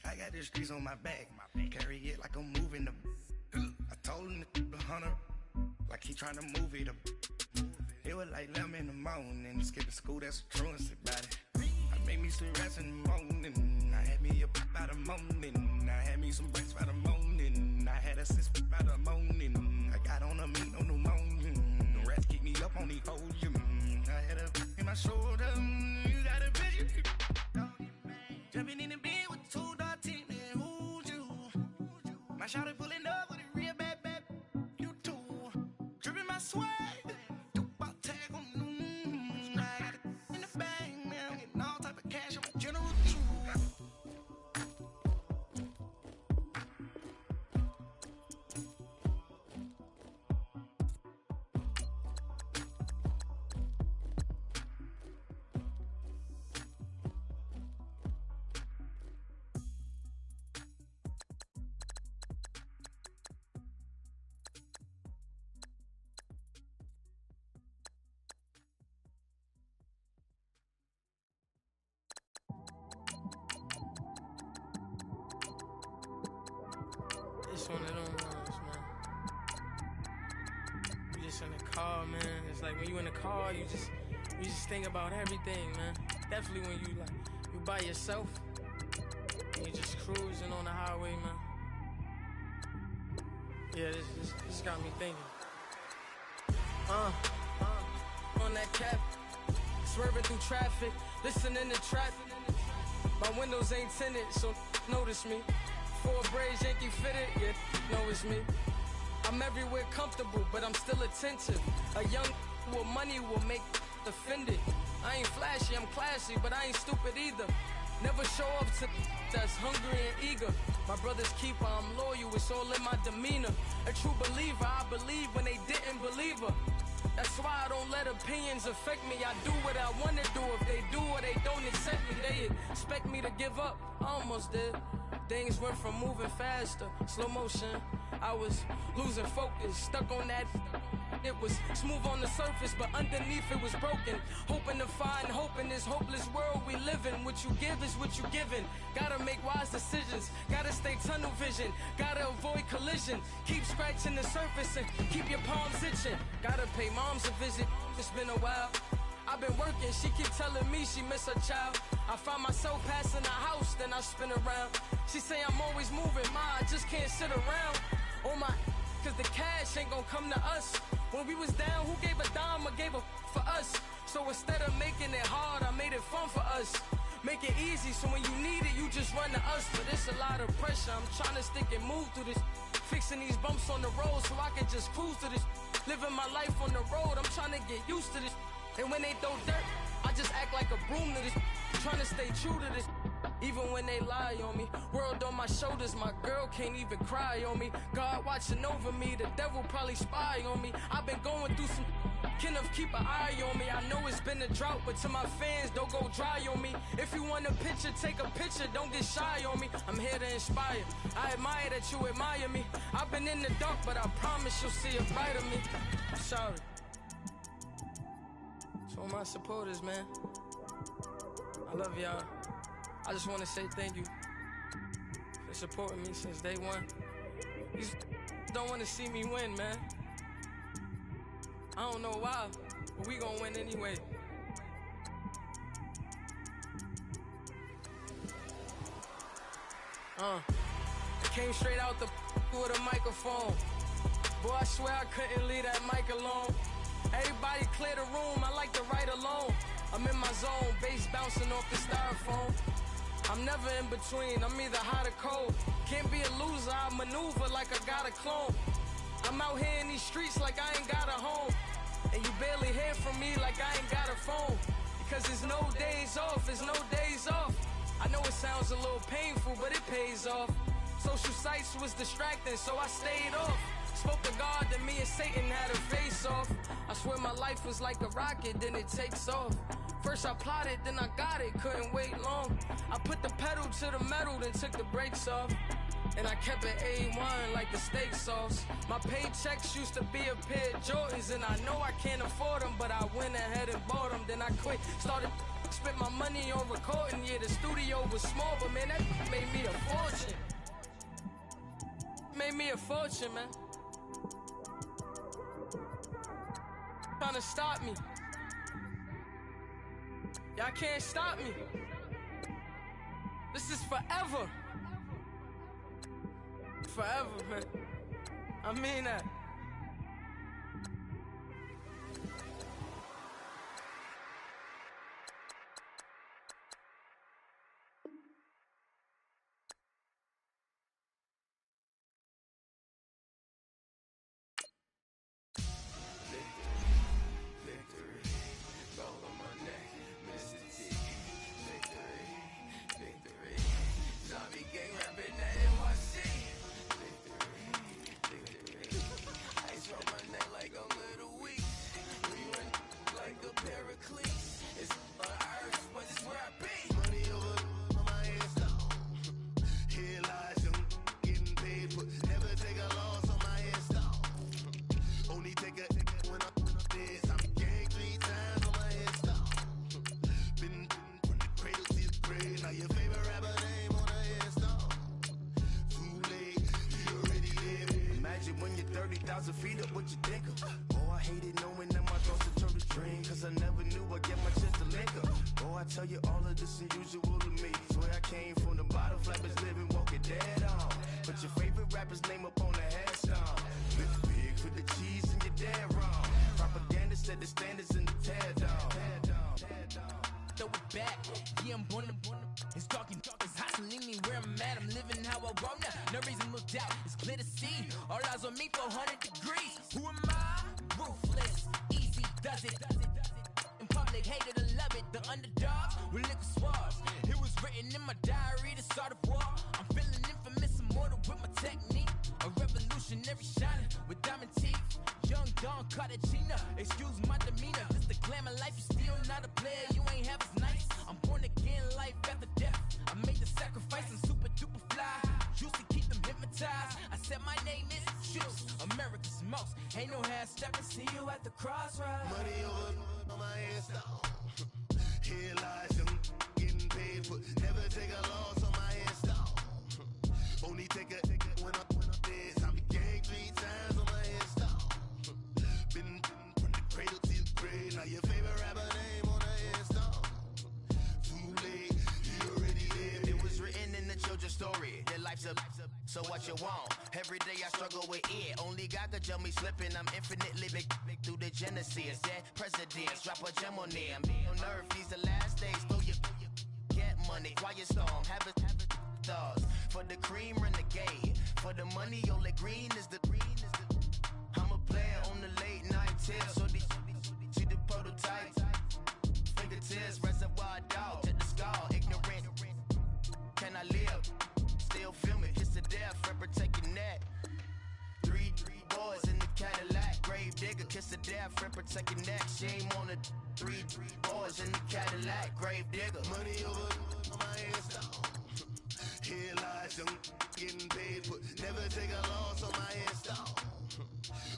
I got the streets on my back, carry it like I'm moving the. I told him to the hunter, like he trying to move it up. It was like 11 in the morning, skipping school, that's a truancy about it. I made me some rest in the morning, I had me a pop by the morning, I had me some breaks by the morning, I had a sis by the morning, I got on a meat on the morning, the rats keep me up on the podium, I had a in my shoulder, you got a picture, jumping in the bed with 2 dark teeth, man, who's you? Shout it pulling up with a real bad, bad. You too. Dripping my swag. Do about tag on. I got it in the bag, man. I'm getting all type of cash. I'm a general too. It's one of them ones, man. You just in the car, man. It's like when you in the car, you just think about everything, man. Definitely when you by yourself, and you just cruising on the highway, man. Yeah, this got me thinking. On that cap, swerving through traffic, listening to trap. My windows ain't tinted, so notice me. For a braids, Yankee fitted, yeah, know it's me. I'm everywhere comfortable, but I'm still attentive. A young with money will make offended. I ain't flashy, I'm classy, but I ain't stupid either. Never show up to that's hungry and eager. My brother's keeper, I'm loyal, it's all in my demeanor. A true believer, I believe when they didn't believe her. That's why I don't let opinions affect me. I do what I want to do. If they do or they don't accept me, they expect me to give up. I almost did. Things went from moving faster, slow motion. I was losing focus, stuck on that. It was smooth on the surface, but underneath it was broken. Hoping to find hope in this hopeless world we live in. What you give is what you given. Gotta make wise decisions. Gotta stay tunnel vision. Gotta avoid collision. Keep scratching the surface and keep your palms itching. Gotta pay moms a visit. It's been a while. I've been working, she keep telling me she miss her child. I find myself passing the house, then I spin around. She say I'm always moving, I just can't sit around. Oh my, cause the cash ain't gonna come to us. When we was down, who gave a dime or gave a for us? So instead of making it hard, I made it fun for us. Make it easy, so when you need it, you just run to us. But it's a lot of pressure, I'm trying to stick and move through this. Fixing these bumps on the road so I can just cruise to this. Living my life on the road, I'm trying to get used to this. And when they throw dirt, I just act like a broom to this. Trying to stay true to this. Even when they lie on me. World on my shoulders, my girl can't even cry on me. God watching over me, the devil probably spy on me. I've been going through some. Kenneth, keep an eye on me. I know it's been a drought, but to my fans, don't go dry on me. If you want a picture, take a picture, don't get shy on me. I'm here to inspire. I admire that you admire me. I've been in the dark, but I promise you'll see a brighter me. I'm sorry. To all my supporters, man. I love y'all. I just want to say thank you for supporting me since day one. You don't want to see me win, man. I don't know why, but we gonna win anyway. I came straight out the with a microphone. Boy, I swear I couldn't leave that mic alone. Everybody clear the room, I like to write alone. I'm in my zone, bass bouncing off the styrofoam. I'm never in between, I'm either hot or cold. Can't be a loser, I maneuver like I got a clone. I'm out here in these streets like I ain't got a home. And you barely hear from me like I ain't got a phone. Because there's no days off, there's no days off. I know it sounds a little painful, but it pays off. Social sites was distracting, so I stayed off. Spoke to God, then me and Satan had a face off. I swear my life was like a rocket, then it takes off. First I plotted, then I got it, couldn't wait long. I put the pedal to the metal, then took the brakes off. And I kept it A1 like the steak sauce. My paychecks used to be a pair of Jordans, and I know I can't afford them, but I went ahead and bought them. Then I quit, started spent my money on recording. Yeah, the studio was small, but man, that made me a fortune. Made me a fortune, man. Trying to stop me. Y'all can't stop me. This is forever. Forever, man. I mean that. 30,000 feet up, what you think of? Oh, I hated knowing that my thoughts would turn to dream, cause I never knew I'd get my chance to link up. Oh, I tell you all of this unusual to me. Swear I came from the bottom, flappers living, walking dead on. Put your favorite rapper's name up on the headstone. Live big for the cheese and you're dead wrong. Propaganda set the standards in the tear down. Throw it back, yeah, I'm born to. It's dark and it's hot, so leave me where I'm at. I'm living how I want now. No reason to doubt, it's clear to see. All eyes on me, 400 degrees. Who am I? Ruthless, easy, does it. In public, hated and love it. The underdogs with liquor swabs. It was written in my diary to start a war. I'm feeling infamous, immortal with my technique. A revolutionary shining with diamond teeth. Young Don Cartagena, excuse my demeanor. This the glamour life, you still not a player, you ain't half as nice. I'm born again, life after death. I made the sacrifice, I'm super duper fly. Used to keep them hypnotized. I said my name is Juice, America's most. Ain't no half stepping, see you at the crossroads. Money over on my install. Here lies young, getting paid for. Never take a loss on my install. Only take a when I'm dead. I'm gang 3 times on my install. Been from the cradle to the grave. Now your favorite rapper name on the install. Too late, you already lived. It was written in the children's story. Their life's a so what you want? Every day I struggle with it. Only God could jump me slipping. I'm infinitely big through the genesis. Dead presidents, drop a gem on them. On earth, these the last days. Throw your get money. Quiet storm, have it stars. For the cream, renegade. For the money, only green is the. I'm a player on the late night tips. So these see the prototype. Fingertips, reservoir dog to the skull. Ignorant. Can I live? Still feel me. Kiss to death, forever take your neck. Three boys in the Cadillac. Grave digger, kiss to death, forever take your neck. Shame on the three boys in the Cadillac. Grave digger. Money over on my install. Here lies young, getting paid for. Never take a loss on my install.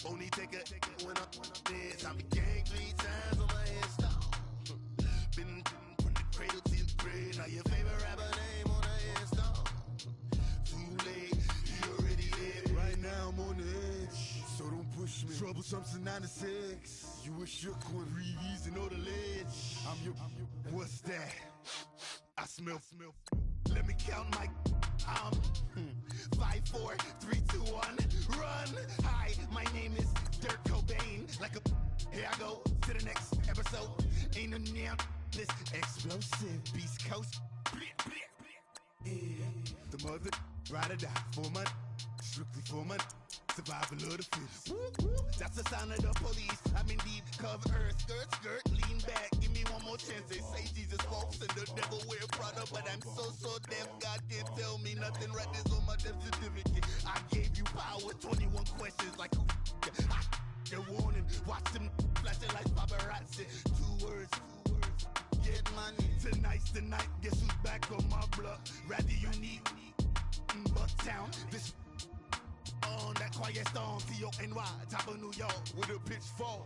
Only take a when I'm dead. I'm gang 3 times on my install. Been from the cradle to the grave. Now your favorite rapper name on the install. Too late, you already lived. Right now I'm on the edge, so don't push me. Troublesome since 96. You a shook one, breathe easy, know the ledge. I'm your. What's that? I smell. Let me count my. 5, 4, 3, 2, 1, run. Hi, my name is Dirk Cobain. Like a. Here I go to the next episode. Ain't no damn this explosive Beast Coast. Yeah, the mother ride or die for money, strictly for money. Survival of the fittest. That's the sign of the police. I'm indeed cover earth, skirt, lean back. Give me one more chance. They say Jesus walks and the devil wear Prada, but I'm so deaf. God can't tell me nothing. Right this on my death certificate. I gave you power. 21 questions like who? They're warning. Watch them flashing like paparazzi. 2 words. Get money. Tonight's the night. Guess who's back on my block? Rather unique. Bucktown. This. On that quiet storm, T-O-N-Y, top of New York, with a pitchfork.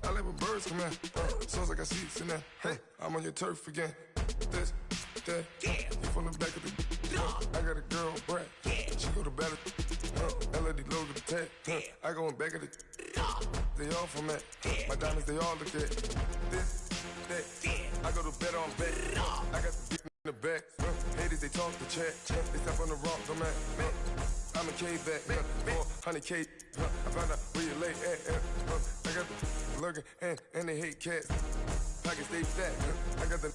I let my birds come in. Sounds like I see seats in there. Hey, I'm on your turf again. This, that, you from the back of the. I got a girl, Brad. She go to battle. LED logo the tag. I go in back of the. They all from that. My diamonds, they all look at. This, that. I go to bed on bed. I got the dick in the back. Haters, they talk the chat. They step on the rocks, I'm at. I'm a K-back. 400K. I found out where you lay at. I got the lurking and they hate cats. Pockets stay fat. I got the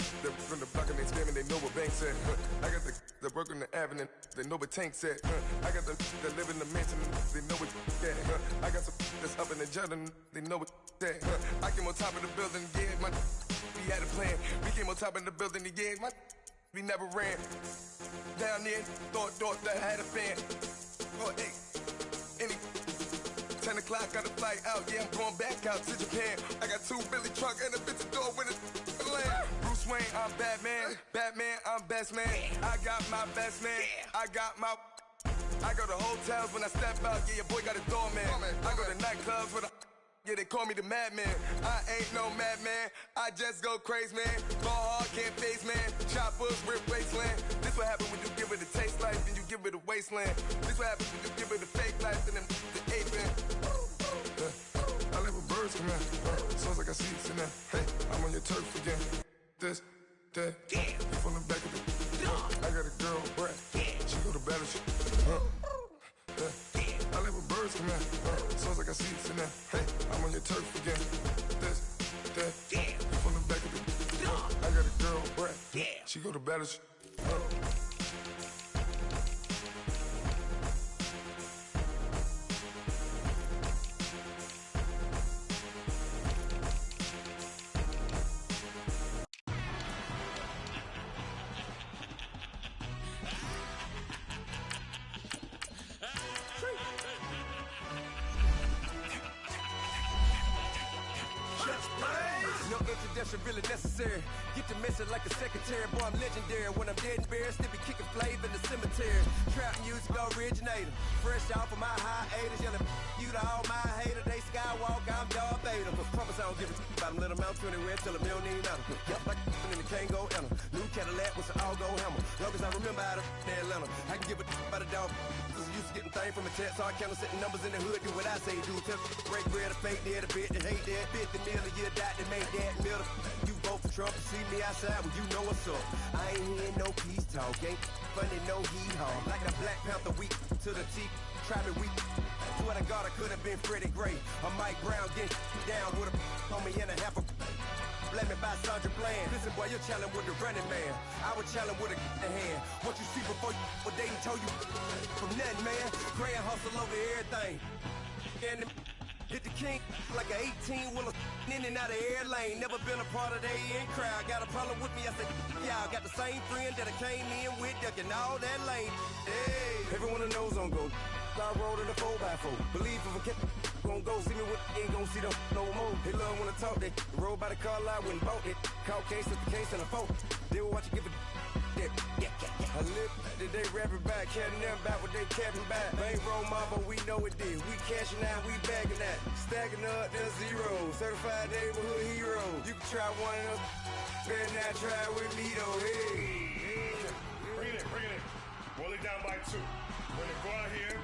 from the block and they screaming, they know what banks at. I got the work on the avenue, they know what tanks at. I got the that live in the mansion, they know what at. I got some that's up in the jungle, they know what at. I came on top of the building, yeah, my we had a plan. We came on top of the building, yeah, my we never ran. Down there, thought that I had a fan. Oh, hey, any 10 o'clock, got a flight out, yeah, I'm going back out to Japan. I got 2 Billy truck and a bitch door with a land. Bruce Wayne, I'm Batman. Batman, I'm best man. I got my best man. I got my. I go to hotels when I step out, yeah, your boy got a doorman. I go to nightclubs with a. Yeah, they call me the madman. I ain't no madman. I just go crazy, man. Ball hard, Can't face, man. Choppers, rip wasteland. This what happen when you give it a taste life and you give it a wasteland. This what happens when you give it a fake life and then the ape man. I live with birds come in. Sounds like I see it in there. Hey, I'm on your turf again. This, that, you from the back of the. I got a girl, Brad. She go to battle. I live with birds come in. Sounds like I see it in there. Hey, I'm on your turf again. This, that, you from the back of the. I got a girl, Brad. She go to battle. No introduction really necessary. Get the message like a secretary. Boy, I'm legendary. When I'm dead and buried, still be kicking flavor in the cemetery. Trap music originator. Fresh off of my hiatus. Yelling you to all my haters. They skywalk, I'm Darth Vader. Promise I don't give a about them. Let them out 20 red till a million ain't matter. Yep, like in the Kango Enter. New Cadillac with an all-go hammer. Long as I remember out of Atlanta. I can give a about a dog. Used to getting things from a text. Hard counter setting numbers in the hood. Do what I say do. Tell break bread, a fake dead, a bit, and hate that. 50 million a year, dot that made that middle. You vote for Trump to see me outside, well, you know what's up. I ain't hearing no peace talk, ain't funny, no hee-haw. Like the Black Panther week to the teeth, try me weak. Swear to God, I could have been Freddie Gray. Or Mike Brown getting down with a on me and a half a. Let me buy Sandra Bland. Listen, boy, you're challenging with the running man. I was challenging with a hand. What you see before you, what they told you from nothing, man. Grand hustle over everything. And hit the king like an 18-wheeler in and out of air lane. Never been a part of the in crowd. Got a problem with me, I said, y'all got the same friend that I came in with, ducking all that lane. Hey, everyone knows on go. I rolled in a 4x4. Believe if I kept gon' go see me with ain't gon' see them no more. They love when I talk, they roll by the car lot when bought it. Caught case at the case and a phone. They will watch you give it. I live that they rapping back, carrying them back what they capping back. Bankroll mama, we know it did. We cashing out, we bagging that. Stacking up, there's zero. Certified neighborhood hero. You can try one of them. Better not try with me though. Hey. Bring it in. Roll it down by 2. We're gonna go out here,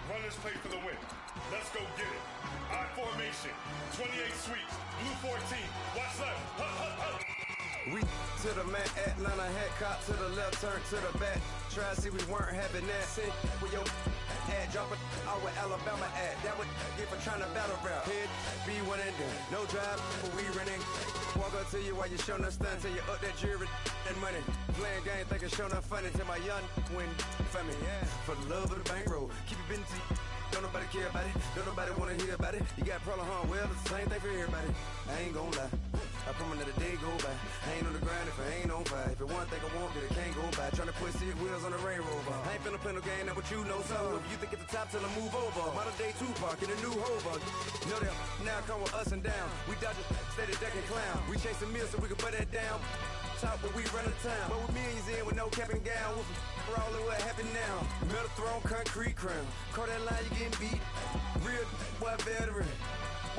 run this play for the win. Let's go get it. I formation, 28 sweeps, blue 14. Watch left. We to the man, Atlanta hat cop to the left, turn to the back. Try to see we weren't having that. Sit with your ad, drop it out with Alabama ad. That would get for trying to battle rap. Head, be one and done. No drive, but we running. Walk up to you while you showing us stun till you up that jewelry and money. Playing game, thinking showing up funny till my young win for me. Yeah. For the love of the bankroll, keep it busy. Don't nobody care about it. Don't nobody wanna hear about it. You got problem, huh? Well, it's the same thing for everybody. I ain't gon' lie. I promise that a day go by. I ain't on the grind if I ain't on fire. If it one thing I want, then it can't go by. Tryna put 6 wheels on the Range Rover. I ain't finna play no game, that what you know. So if you think it's the top, till I move over. Modern day Tupac in a new Hova. Know that now come with us and down. We dodge a steady deck and clown. We chase a meal so we can put that down. Top, but we run the town. But with millions in with no cap and gown. We're all in what happened now. Metal throne, concrete crown. Call that line, you getting beat. Real, what veteran.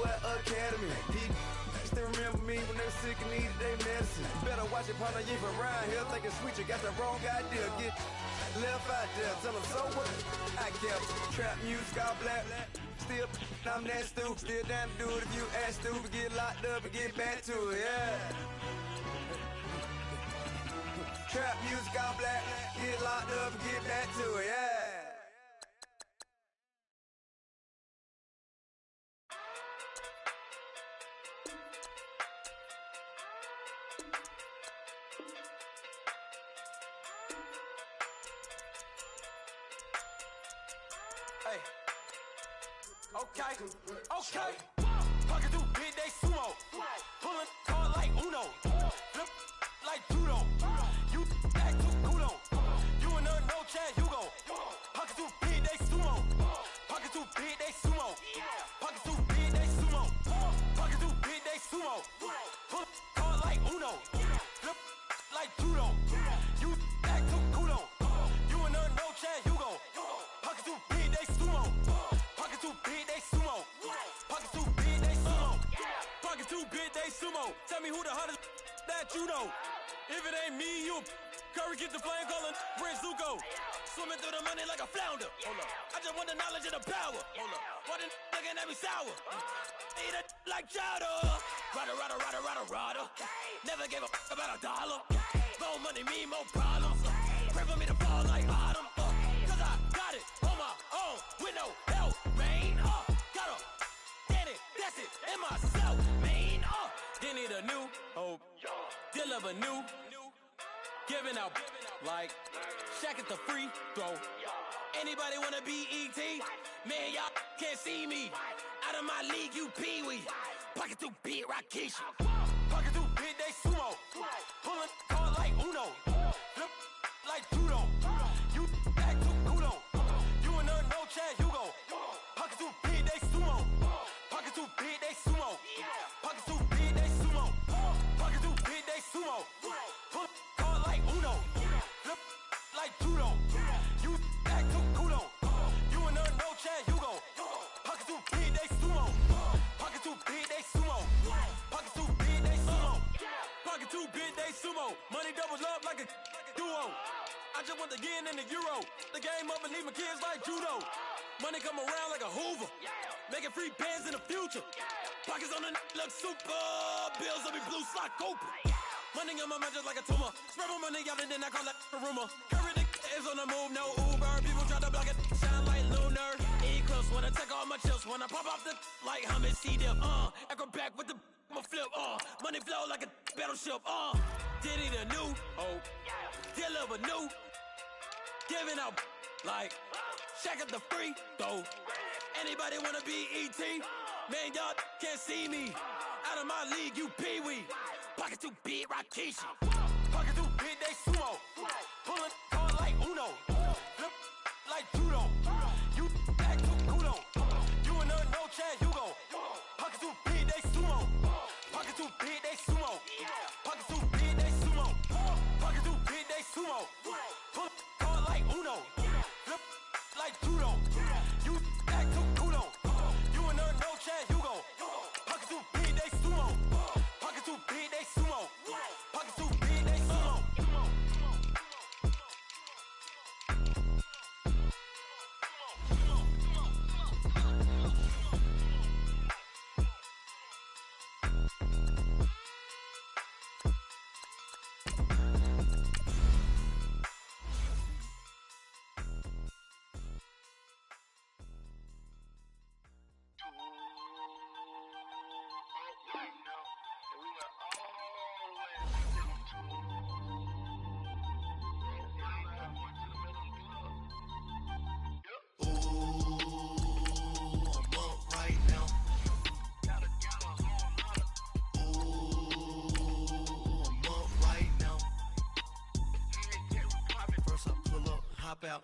What academy. Still remember me when they were sick and needed their medicine. Better watch it, partner, you from around here thinking sweet, you got the wrong idea. Get left out there, tell them so what I kept. Trap music, all black. Still, I'm that stupid. Still down to do it if you ask stupid. Get locked up and get back to it, yeah. Trap music, all black. Get locked up and get back to it, yeah. Hey. Okay. Talking through big day sumo. Pulling card like Uno. Flip like judo. You act too kudo. You and no Chad Hugo. Pocket too big day sumo. Pocket too big day sumo. Pocket too big day sumo. Pocket too big day sumo. Pull card like Uno. Flip like judo. You act too kudo. You and no Chad Hugo. Pocket too big day sumo. Pocket too big they sumo. Pocket too big they sumo. Pocket too big they sumo. Tell me who the hottest that you know. If it ain't me, you Curry keep the flame calling Prince Zuko. Swimming through the money like a flounder. Hold up. I just want the knowledge and the power. Hold up. Why the looking at me sour? Eat it like chowder. Rada. Never gave a about $1. More money, me, more problems. Pray for me to fall like autumn. Cause I got it on my own with no help, man. Got a Danny, that's it, in myself, man. Didn't need a new hope. Deal of a new. Giving out like Shaq at the free throw. Anybody wanna be E.T.? Man, y'all can't see me. Out of my league, you pee-wee. Pocket too big, Rakishi. Pocket too big, they sumo. Pulling card like Uno. Flip like judo. You act too kudo. You and her, no Chad Hugo. Pocket too big, they sumo. Pocket too big, they sumo. Pocket too big, they sumo. Pocket too big, they sumo. Pull card like Uno. Flip like judo. You act too kudo. You and her, no Chad Hugo. Pocket too big, they sumo. Pocket too big, they sumo. Pocket too big, they sumo. Pocket too big, they sumo. Money doubles up like a duo. I just want the yen and the euro. The game up and leave my kids like judo. Money come around like a Hoover. Making free bands in the future. Pockets on the look super. Bills on me blue slot Cooper. Money on my mind just like a tumor. Spread my money out and then I call that a rumor. Curry the is on the move, no Uber. People try to block it, shine like lunar. Eclipse wanna take all my chips. When I pop off the like hummus C-dip. Acrobat with the I'ma flip. Money flow like a battleship. Diddy the new hope. Deliver new. Giving out like Shaq at the free throw. Anybody wanna be E.T.? Man, y'all can't see me. Out of my league, you pee-wee. Pocket too big, Rakishi. Pocket too big, they sumo. Pulling card like Uno. Flip like judo. You act too kudo. You and her, no Chad Hugo. Pocket too big, they sumo. Pocket too big, they sumo. Pocket too big, they sumo. Pocket too big, they sumo. Pull card like Uno. Flip like judo. You act too kudo. You and her, no Chad Hugo. Pocket too big, they sumo. Pocket too big, they sumo. Pocket too big, they sumo. Out,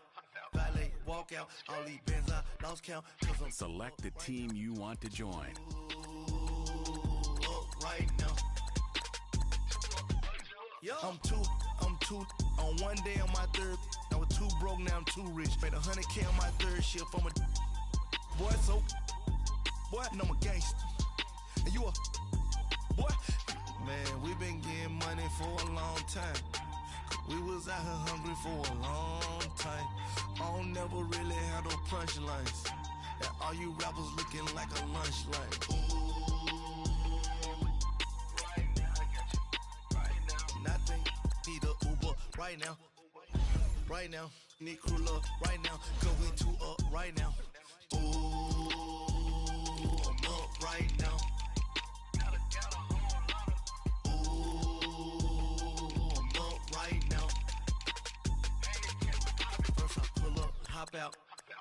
valet, walk out, all these bands I lost count. Select the team you want to join. Right now. I'm two on one day on my third. I was too broke, now I'm too rich. Made 100K on my third shift. I'm a boy, so boy, and I'm a gangster. And you a boy. Man, we been getting money for a long time. We was out here hungry for a long time. I don't never really have no punchlines. And all you rappers looking like a lunch line. Right now, I got you. Right now. Nothing, need a Uber right now. Right now, need crew love right now. Going to up right now. Ooh, I'm up right now. Hop out,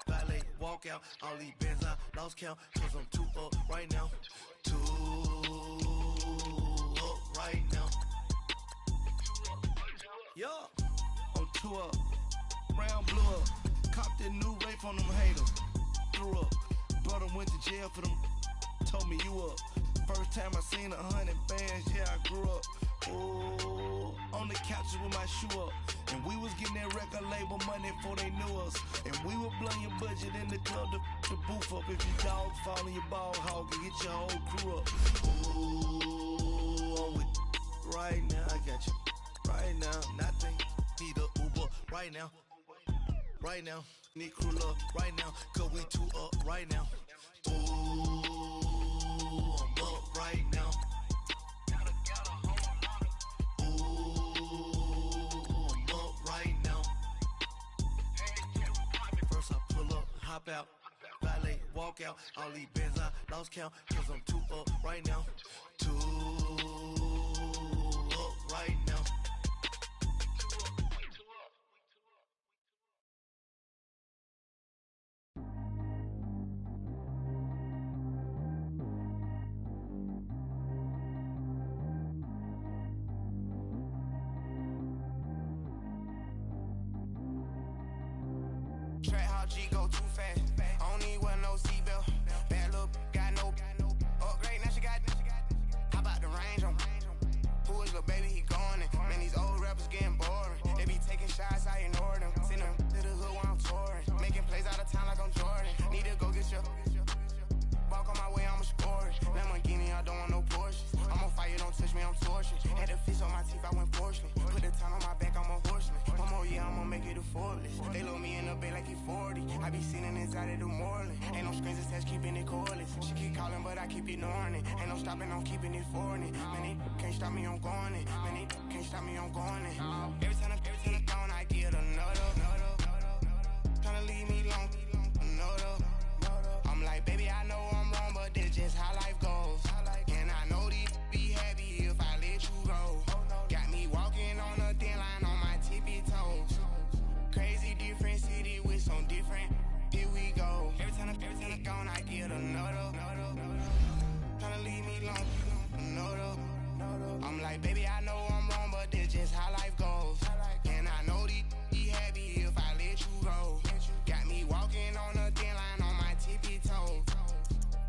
valet, walk out, all these bands I lost count, cause I'm too up right now, too up right now. Yo, I'm too up, round blew up, copped that new rape on them haters, threw up, brother went to jail for them, told me you up, first time I seen 100 bands, yeah I grew up, ooh, on the couches with my shoe up. And we was getting that record label money before they knew us. And we were blowing your budget in the club to boof up. If you dog fall in your ball hog and get your whole crew up. Ooh, I'm with right now, I got you. right now. Nothing. Need a Uber right now. Right now. Need crew up right now. Cause we two up right now. Ooh, I'm up right now. Ooh, I'm up right now. First I pull up, hop out. Valet, walk out. All these bands I lost count. Cause I'm two up right now. Two up right now. Track how G go too fast. I don't need wear no seatbelt. Bad look, got no upgrade. Now she got. How about the range on? Who is the baby? He going in. Man, these old rappers getting boring. They be taking shots, I ignore them. Send them to the hood while I'm touring. Making plays out of town like I'm Jordan. Need to go get your. Walk on my way, I'ma score it. Lamborghini, I don't want no Porsches. I'm on fire, don't touch me, I'm tortured. Had the fish on my teeth, I went porcelain. Put the town on my back, I'm a horseman. One more year, I'ma make it a Forbes. They load me in the bay like he 40. I be sitting inside of the Moreland. Ain't no strings attached, keeping it cordless. She keep calling, but I keep ignoring it. Ain't no stopping, I'm keeping it for it. Man, it can't stop me, I'm going it. Man, it can't stop me, I'm going it. Every time I gone, I get another. Tryna leave me long, another. I'm like, baby, I know I'm wrong, but this just how life goes. And I know these be happy if I let you go. Got me walking on a thin line on my tippy toes. Crazy different city with some different. Here we go. Every time I gone, I get another. Tryna leave me long, another. I'm like, baby, I know I'm wrong, but this just how life goes. And I know these be happy if I let you go. Got me walking on a thin line on my tippy toes.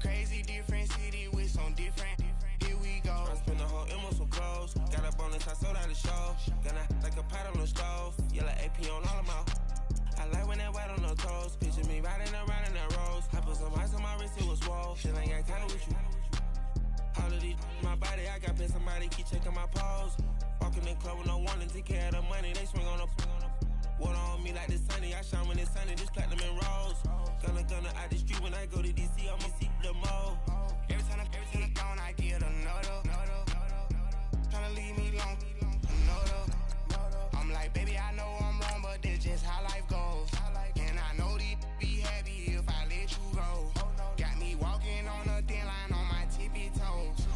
Crazy different city with some different. Here we go. I spend the whole M on some clothes. Got a bonus, I sold out the show. Gonna like a pot on the stove. Yellow AP on all of my. I like when that white on the toes. Picture me riding around in that rose. I put some ice on my wrist, it was swole. Shit ain't got time with you. All of these, my body, I got pissed. Somebody keep checking my pose. Walking in the club with no warning, take care of the money. They swing on the. Water on me like the sunny. I shine when it's sunny. This platinum and rose. Gonna out the street when I go to DC. I'ma see the mall. Every time I gone, I get another. Tryna leave me long, another. I'm like, baby, I know I'm wrong, but this just how life goes. And I know these be happy if I let you go. Got me walking on a thin line on my tippy toes.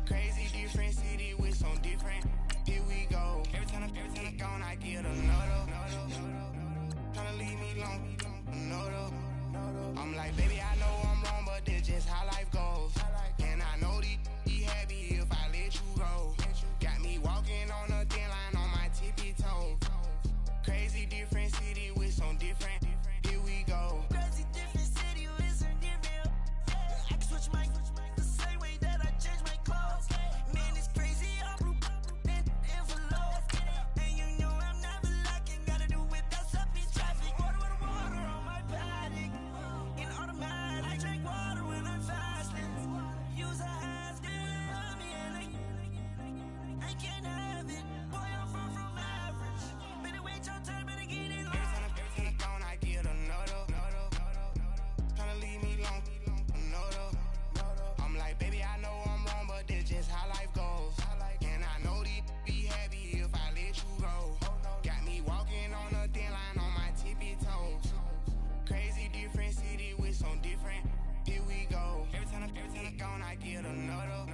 Crazy different city with some different. Here we go. Every time I gone, I get another. Tryna leave me long, another. I'm like, baby, I know I'm wrong, but this just how life goes. And I know these be happy if I let you go. Got me walking on a thin line on my tippy toes. Crazy different city with some different. Here we go. Crazy different city with some different. I can switch my the same way that I change my clothes. Man, it's crazy. I'm in envelope. And you know I'm never lacking. Gotta do without stopping traffic. Water on my paddock. In automatic. I drink water when I'm fasting. Use a ass, get me and I can't have it. Boy, I'm far from average. Better wait your turn, better get it. Every time I gone, I get another. Tryna leave me long, another. I'm like, baby, I know I'm wrong, but this just how life goes. And I know these be happy if I let you go. Got me walking on a thin line on my tippy toes. Crazy different city with some different. Here we go. Every time I gone, I get another.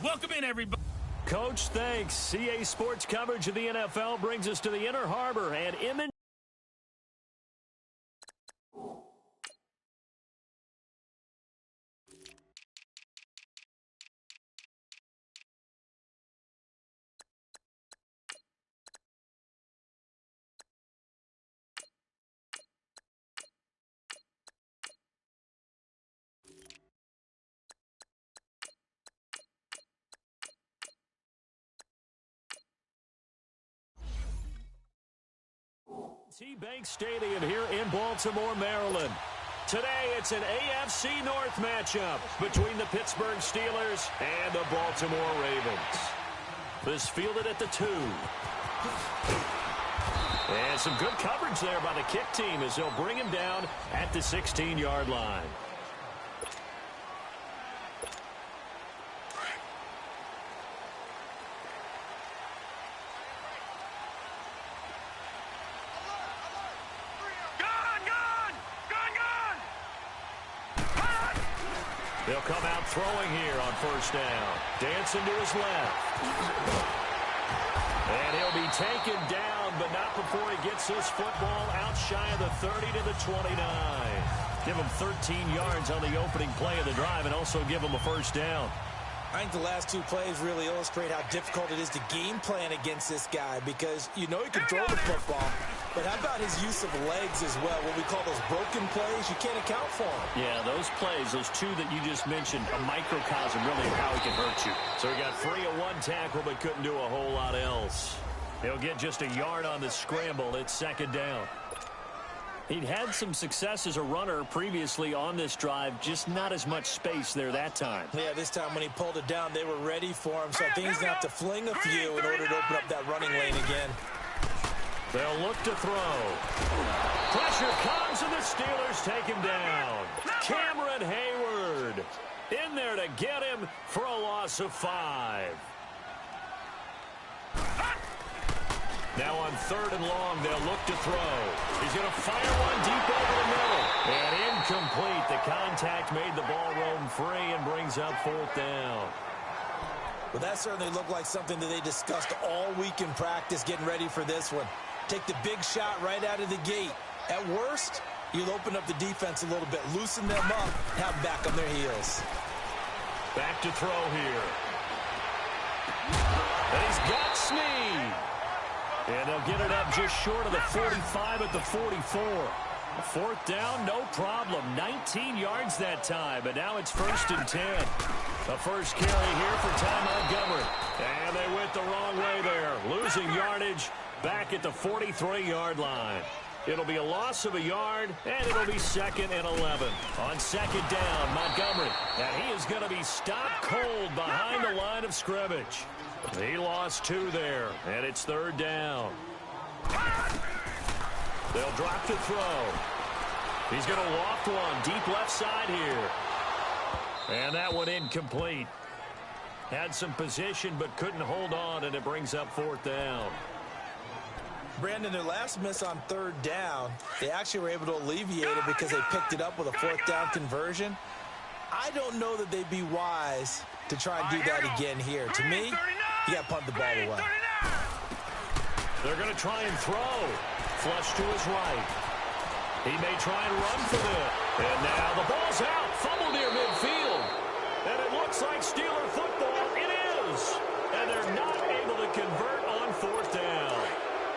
Welcome in, everybody. Coach, thanks. CA Sports coverage of the NFL brings us to the Inner Harbor and Emmons. T-Bank Stadium here in Baltimore, Maryland. Today, it's an AFC North matchup between the Pittsburgh Steelers and the Baltimore Ravens. This fielded at the 2. And some good coverage there by the kick team as they'll bring him down at the 16-yard line. They'll come out throwing here on first down. Dancing to his left. And he'll be taken down, but not before he gets this football out shy of the 30 to the 29. Give him 13 yards on the opening play of the drive and also give him a first down. I think the last 2 plays really illustrate how difficult it is to game plan against this guy because you know he can throw the football, but how about his use of legs as well? What we call those broken plays, you can't account for them. Yeah, those plays, those 2 that you just mentioned, a microcosm really of how he can hurt you. So he got free of 1 tackle but couldn't do a whole lot else. He'll get just a yard on the scramble. It's second down. He'd had some success as a runner previously on this drive, just not as much space there that time. Yeah, this time when he pulled it down, they were ready for him, so I think he's going to have to fling a few in order to open up that running lane again. They'll look to throw. Pressure comes, and the Steelers take him down. Cameron Hayward in there to get him for a loss of 5. Now on 3rd and long, they'll look to throw. He's going to fire one deep over the middle. And incomplete. The contact made the ball roam free and brings up 4th down. Well, that certainly looked like something that they discussed all week in practice getting ready for this one. Take the big shot right out of the gate. At worst, you'll open up the defense a little bit, loosen them up, have them back on their heels. Back to throw here. And he's got Snead. And they'll get it up just short of the 45 at the 44. 4th down, no problem. 19 yards that time, but now it's 1st and 10. The first carry here for Ty Montgomery. And they went the wrong way there. Losing yardage back at the 43-yard line. It'll be a loss of a yard, and it'll be 2nd and 11. On 2nd down, Montgomery. And he is going to be stopped cold behind the line of scrimmage. He lost 2 there, and it's 3rd down. They'll drop to throw. He's going to loft one deep left side here. And that one incomplete. Had some position but couldn't hold on, and it brings up 4th down. Brandon, their last miss on 3rd down, they actually were able to alleviate it because they picked it up with a 4th down conversion. I don't know that they'd be wise to try and do that again here. To me, you got to punt the ball away. They're going to try and throw. Flush to his right. He may try and run for it. And now the ball's out. Fumble near midfield. And it looks like Steeler football. It is. And they're not able to convert on 4th down.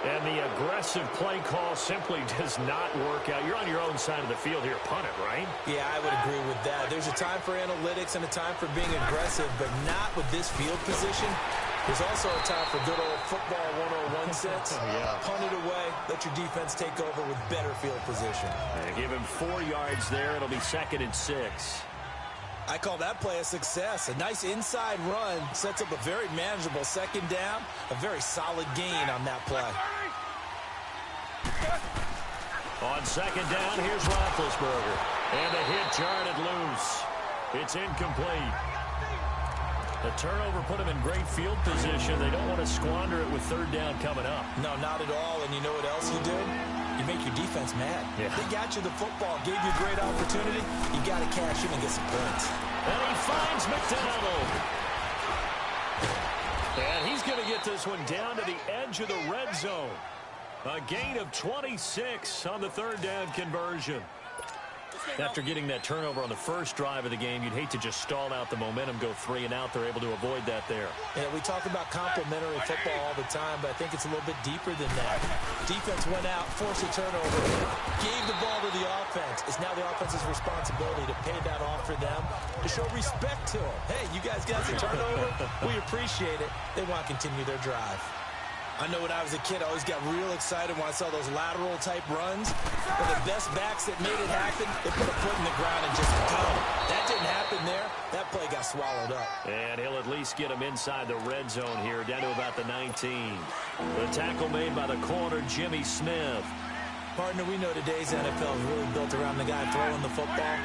And the aggressive play call simply does not work out. You're on your own side of the field here. Punt it, right? Yeah, I would agree with that. There's a time for analytics and a time for being aggressive, but not with this field position. There's also a time for good old football 101 sense. Yeah. Punt it away. Let your defense take over with better field position. And give him 4 yards there. It'll be 2nd and 6. I call that play a success. A nice inside run sets up a very manageable 2nd down. A very solid gain on that play. On 2nd down, here's Roethlisberger. And a hit jarred loose. It's incomplete. The turnover put him in great field position. They don't want to squander it with 3rd down coming up. No, not at all. And you know what else you do? You make your defense mad. Yeah. They got you the football, gave you a great opportunity. You got to cash in and get some points. And he finds McDonald. And he's going to get this one down to the edge of the red zone. A gain of 26 on the 3rd down conversion. After getting that turnover on the first drive of the game, you'd hate to just stall out the momentum, go 3 and out. They're able to avoid that there. Yeah, we talk about complementary football all the time, but I think it's a little bit deeper than that. Defense went out, forced a turnover, gave the ball to the offense. It's now the offense's responsibility to pay that off for them, to show respect to them. Hey, you guys got the turnover. We appreciate it. They want to continue their drive. I know when I was a kid, I always got real excited when I saw those lateral-type runs. But the best backs that made it happen, they put a foot in the ground and just go. That didn't happen there. That play got swallowed up. And he'll at least get him inside the red zone here, down to about the 19. The tackle made by the corner, Jimmy Smith. Partner, we know today's NFL is really built around the guy throwing the football.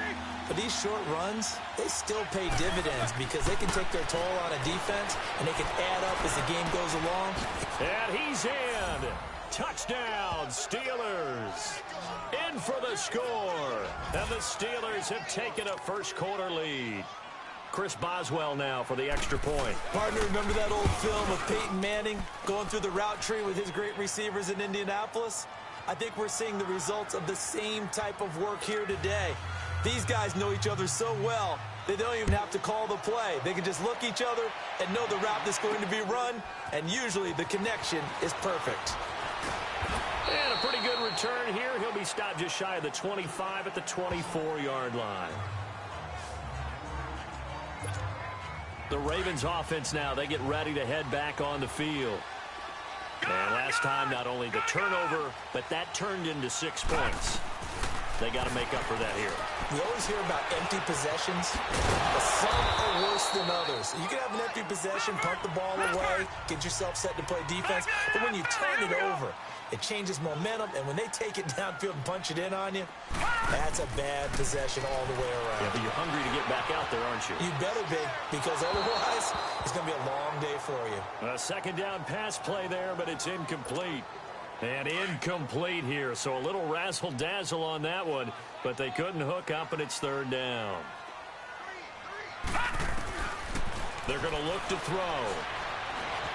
But these short runs, they still pay dividends because they can take their toll on a defense, and they can add up as the game goes along. And he's in. Touchdown, Steelers. In for the score. And the Steelers have taken a first-quarter lead. Chris Boswell now for the extra point. Partner, remember that old film of Peyton Manning going through the route tree with his great receivers in Indianapolis? I think we're seeing the results of the same type of work here today. These guys know each other so well, they don't even have to call the play. They can just look each other and know the route that's going to be run, and usually the connection is perfect. And a pretty good return here. He'll be stopped just shy of the 25 at the 24-yard line. The Ravens offense now, they get ready to head back on the field. And last time, not only the turnover, but that turned into 6 points. They got to make up for that here. We always hear about empty possessions, but some are worse than others. You can have an empty possession, punt the ball away, get yourself set to play defense, but when you turn it over, it changes momentum, and when they take it downfield and punch it in on you, that's a bad possession all the way around. Yeah, but you're hungry to get back out there, aren't you? You better be, because otherwise, it's going to be a long day for you. A second down pass play there, but it's incomplete. And incomplete here, so a little razzle-dazzle on that one, but they couldn't hook up, and it's third down. They're going to look to throw.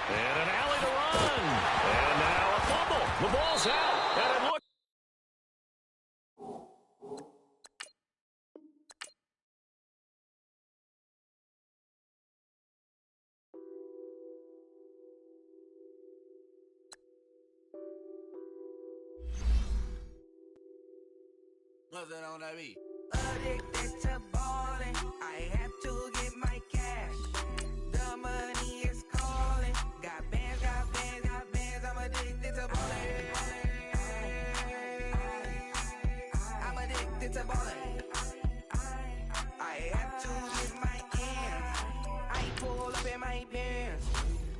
And an alley to run. And now a fumble. The ball's out, and it looks... What's that on that beat? Addicted to balling, I have to get my cash. The money is calling. Got bands, got bands, got bands. I'm addicted to balling. I'm addicted to balling. I have to get my ends. I pull up in my bands.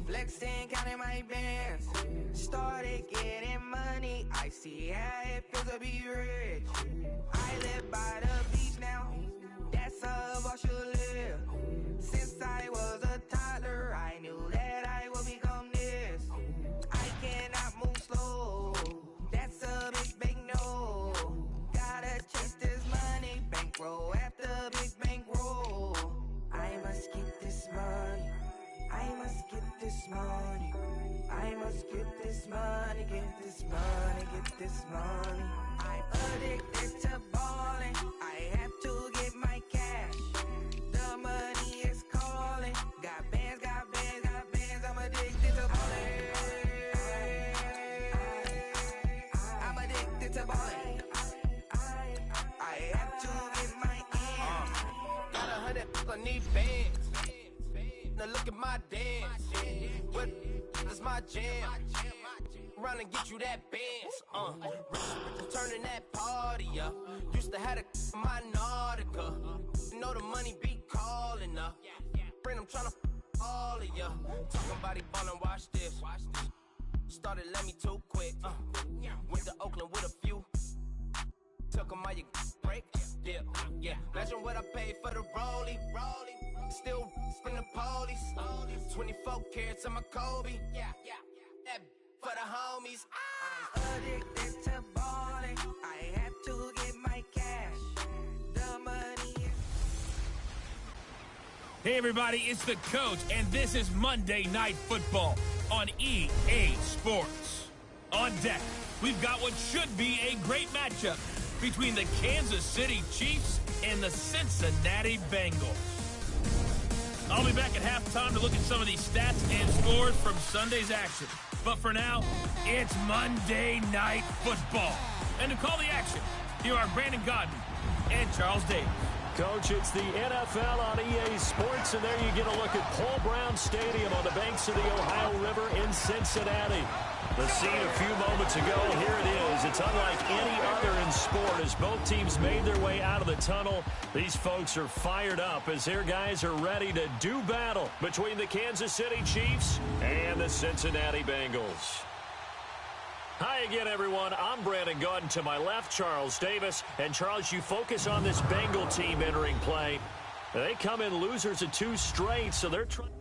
Flexing, counting my bands. Started getting money. I see how it feels to be rich. I live by the beach now. That's how I should live. Since I was a toddler, I knew that I would become this. I cannot move slow. That's a big no. Gotta chase this money. Bankroll after big bankroll. I must get this money. I must get this money. I must get this money, get this money, get this money. I'm addicted to balling. I have to get my cash. The money is calling. Got bands, got bands, got bands. I'm addicted to balling. I'm addicted to balling. I have to get my ends. Got 100 on these bands. Now look at my dance. What is my jam? Run and get you that bands. Turning that party up. Used to have a my Nautica. Know the money be calling up. Friend, I'm tryna all of ya. Talking about he ballin', watch this. Started let me too quick. Went to Oakland with a few. Took 'em all you break. Dip. Yeah. Imagine what I paid for the rollie. Still from the police. 24 carats on my Kobe. Yeah. That for the homies. I'm addicted to balling. I have to get my cash. The money is... Hey everybody, it's the Coach, and this is Monday Night Football on EA Sports. On deck, we've got what should be a great matchup between the Kansas City Chiefs and the Cincinnati Bengals. I'll be back at halftime to look at some of these stats and scores from Sunday's action. But for now, it's Monday Night Football. And to call the action, here are Brandon Godden and Charles Davis. Coach, it's the NFL on EA Sports, and there you get a look at Paul Brown Stadium on the banks of the Ohio River in Cincinnati. The scene a few moments ago, here it is. It's unlike any other in sport as both teams made their way out of the tunnel. These folks are fired up as their guys are ready to do battle between the Kansas City Chiefs and the Cincinnati Bengals. Hi again, everyone. I'm Brandon Gaudin. To my left, Charles Davis. And, Charles, you focus on this Bengal team entering play. They come in losers of 2 straight, so they're trying.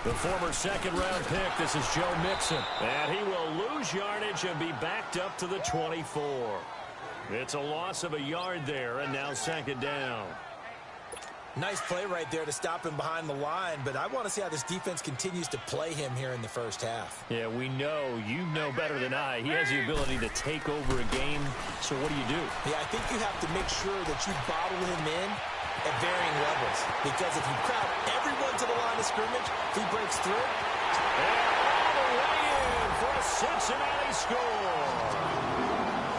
The former second-round pick, this is Joe Mixon. And he will lose yardage and be backed up to the 24. It's a loss of a yard there, and now second down. Nice play right there to stop him behind the line, but I want to see how this defense continues to play him here in the first half. Yeah, we know, you know better than I, he has the ability to take over a game, so what do you do? Yeah, I think you have to make sure that you bottle him in at varying levels, because if you crowd everyone to the line of scrimmage, if he breaks through, and all the way in for a Cincinnati score.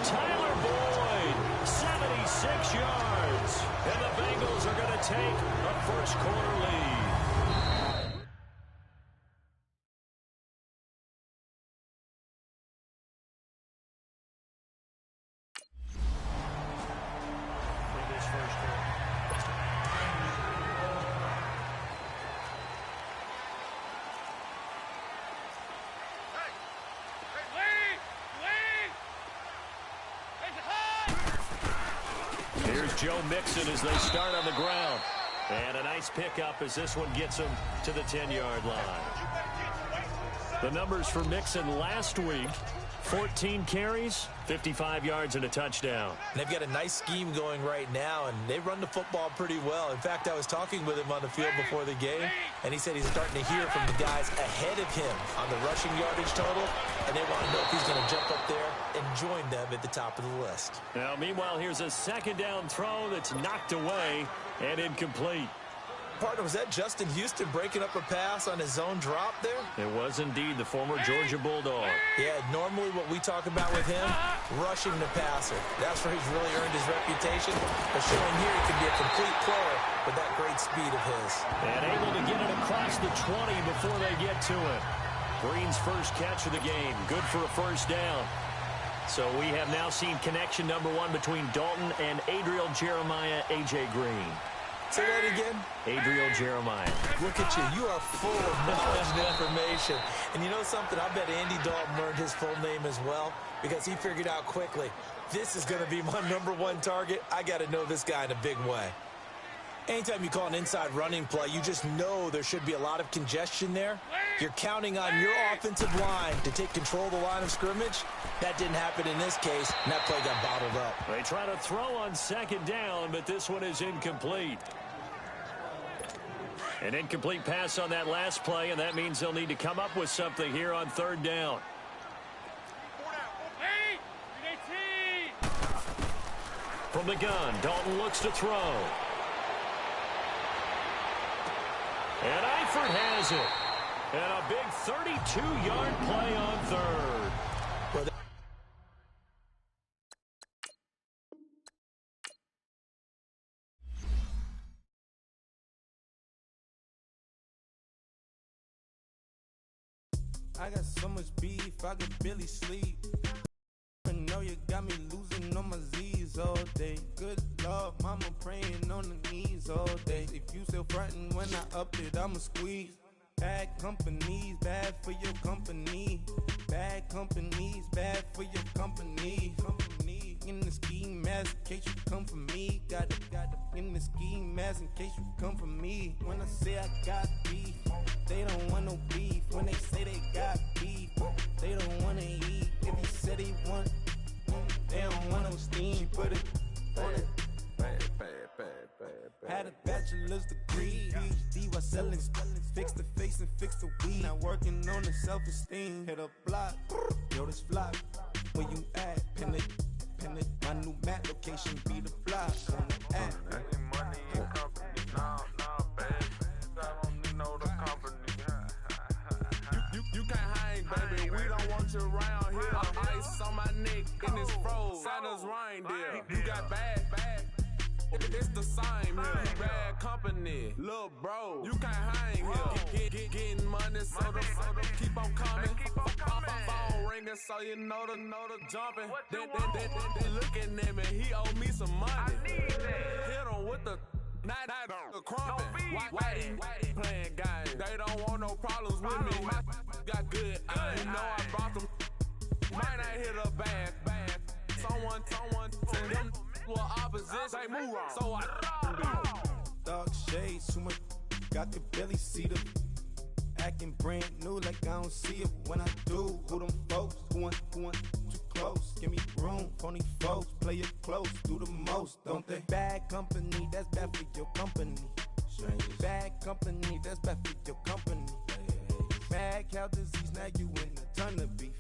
Tyler Boyd, 76 yards, and the Bengals are going to take a first quarter lead. Joe Mixon as they start on the ground. And a nice pickup as this one gets him to the 10-yard line. The numbers for Mixon last week, 14 carries, 55 yards, and a touchdown. They've got a nice scheme going right now, and they run the football pretty well. In fact, I was talking with him on the field before the game, and he said he's starting to hear from the guys ahead of him on the rushing yardage total, and they want to know if he's going to jump up there and join them at the top of the list. Now, meanwhile, here's a second down throw that's knocked away and incomplete. Partner, was that Justin Houston breaking up a pass on his zone drop there? It was indeed the former Georgia Bulldog. Yeah, normally what we talk about with him, rushing the passer. That's where he's really earned his reputation. But showing here he can be a complete player with that great speed of his. And able to get it across the 20 before they get to it. Green's first catch of the game. Good for a first down. So we have now seen connection number 1 between Dalton and Adriel Jeremiah, A.J. Green. Say that again. Adriel Jeremiah. Look at you. You are full of knowledge and information. And you know something? I bet Andy Dalton learned his full name as well because he figured out quickly, this is going to be my number 1 target. I got to know this guy in a big way. Anytime you call an inside running play, you just know there should be a lot of congestion there. You're counting on your offensive line to take control of the line of scrimmage. That didn't happen in this case, and that play got bottled up. They try to throw on second down, but this one is incomplete. An incomplete pass on that last play, and that means they'll need to come up with something here on third down. From the gun, Dalton looks to throw. And Eifert has it. And a big 32-yard play on third. I got so much beef, I could barely sleep. I know you got me losing on my Z's all day. Good Lord, mama praying on the knees all day. If you still frontin' when I up it, I'ma squeeze. Bad companies, bad for your company. Bad companies, bad for your company. In the ski mask, in case you come for me. Got in the ski mask. in case you come for me. When I say I got beef, they don't want no beef. When they say they got beef, they don't wanna eat. If he said he want, they don't want no steam. She put it on it. Had a bachelor's degree, PhD while selling. Fix the face and fix the weed. Now working on the self-esteem. Hit a block, yo this flock. Where you at? Pin it. My new map location be the block. On the app. Money and company, nah, baby. I don't need no the company. You can't hang, baby. We don't want you around here. Ice on my neck in this froze. Santa's reindeer. You got bad. It's the same here. Bad company, little bro. You can't hang here. Getting money, so the keep on coming. Phone ringing, so you know the jumping. They looking at me. He owe me some money. Hit him with the night crumping. Why they playing games? They don't want no problems with me. My got good. You know I brought them. Might not hit a bad. Someone send them. Well, opposition, they move wrong. So I dark shades, too much. Got the belly see the acting brand new like I don't see it when I do. Who them folks? Who want too close? Give me room, phony folks. Play it close, do the most, don't they? Bad company, that's bad for your company. Bad company, that's bad for your company. Mad cow disease, now you in a ton of beef.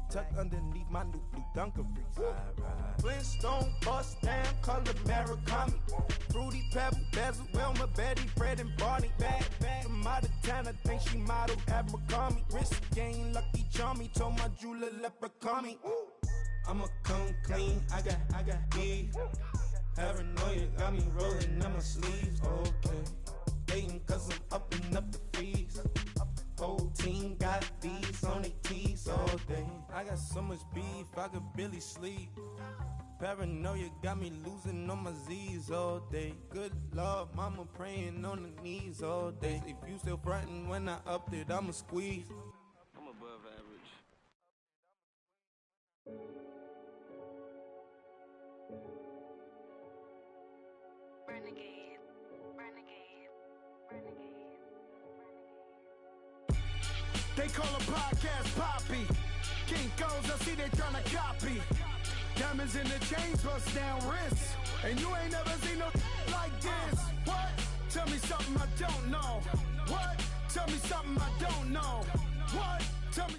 Tucked underneath my new blue Dunkaroos. Flintstone bust down, color Murakami. Fruity Pebble, Bezel, Wilma, Betty, Fred, and Barney. Bad from out of town, I think she modeled at McCarmy. Wrist game, Lucky Charmy, told my jeweler leprechaun me. I'ma come clean, I got beef. Paranoia got me rolling on my sleeves, okay. Hating cause I'm upping up the fees. Whole team got these on their tees all day. I got so much beef, I could barely sleep. Paranoia got me losing on my Z's all day. Good Lord, mama praying on the knees all day. If you still frontin' when I upped it, I'ma squeeze. I'm above average. They call a podcast Poppy. Kinkos, I see they tryna copy. Diamonds in the chains, bust down wrists. And you ain't never seen no like this. What? Tell me something I don't know. What? Tell me something I don't know. What? Tell me.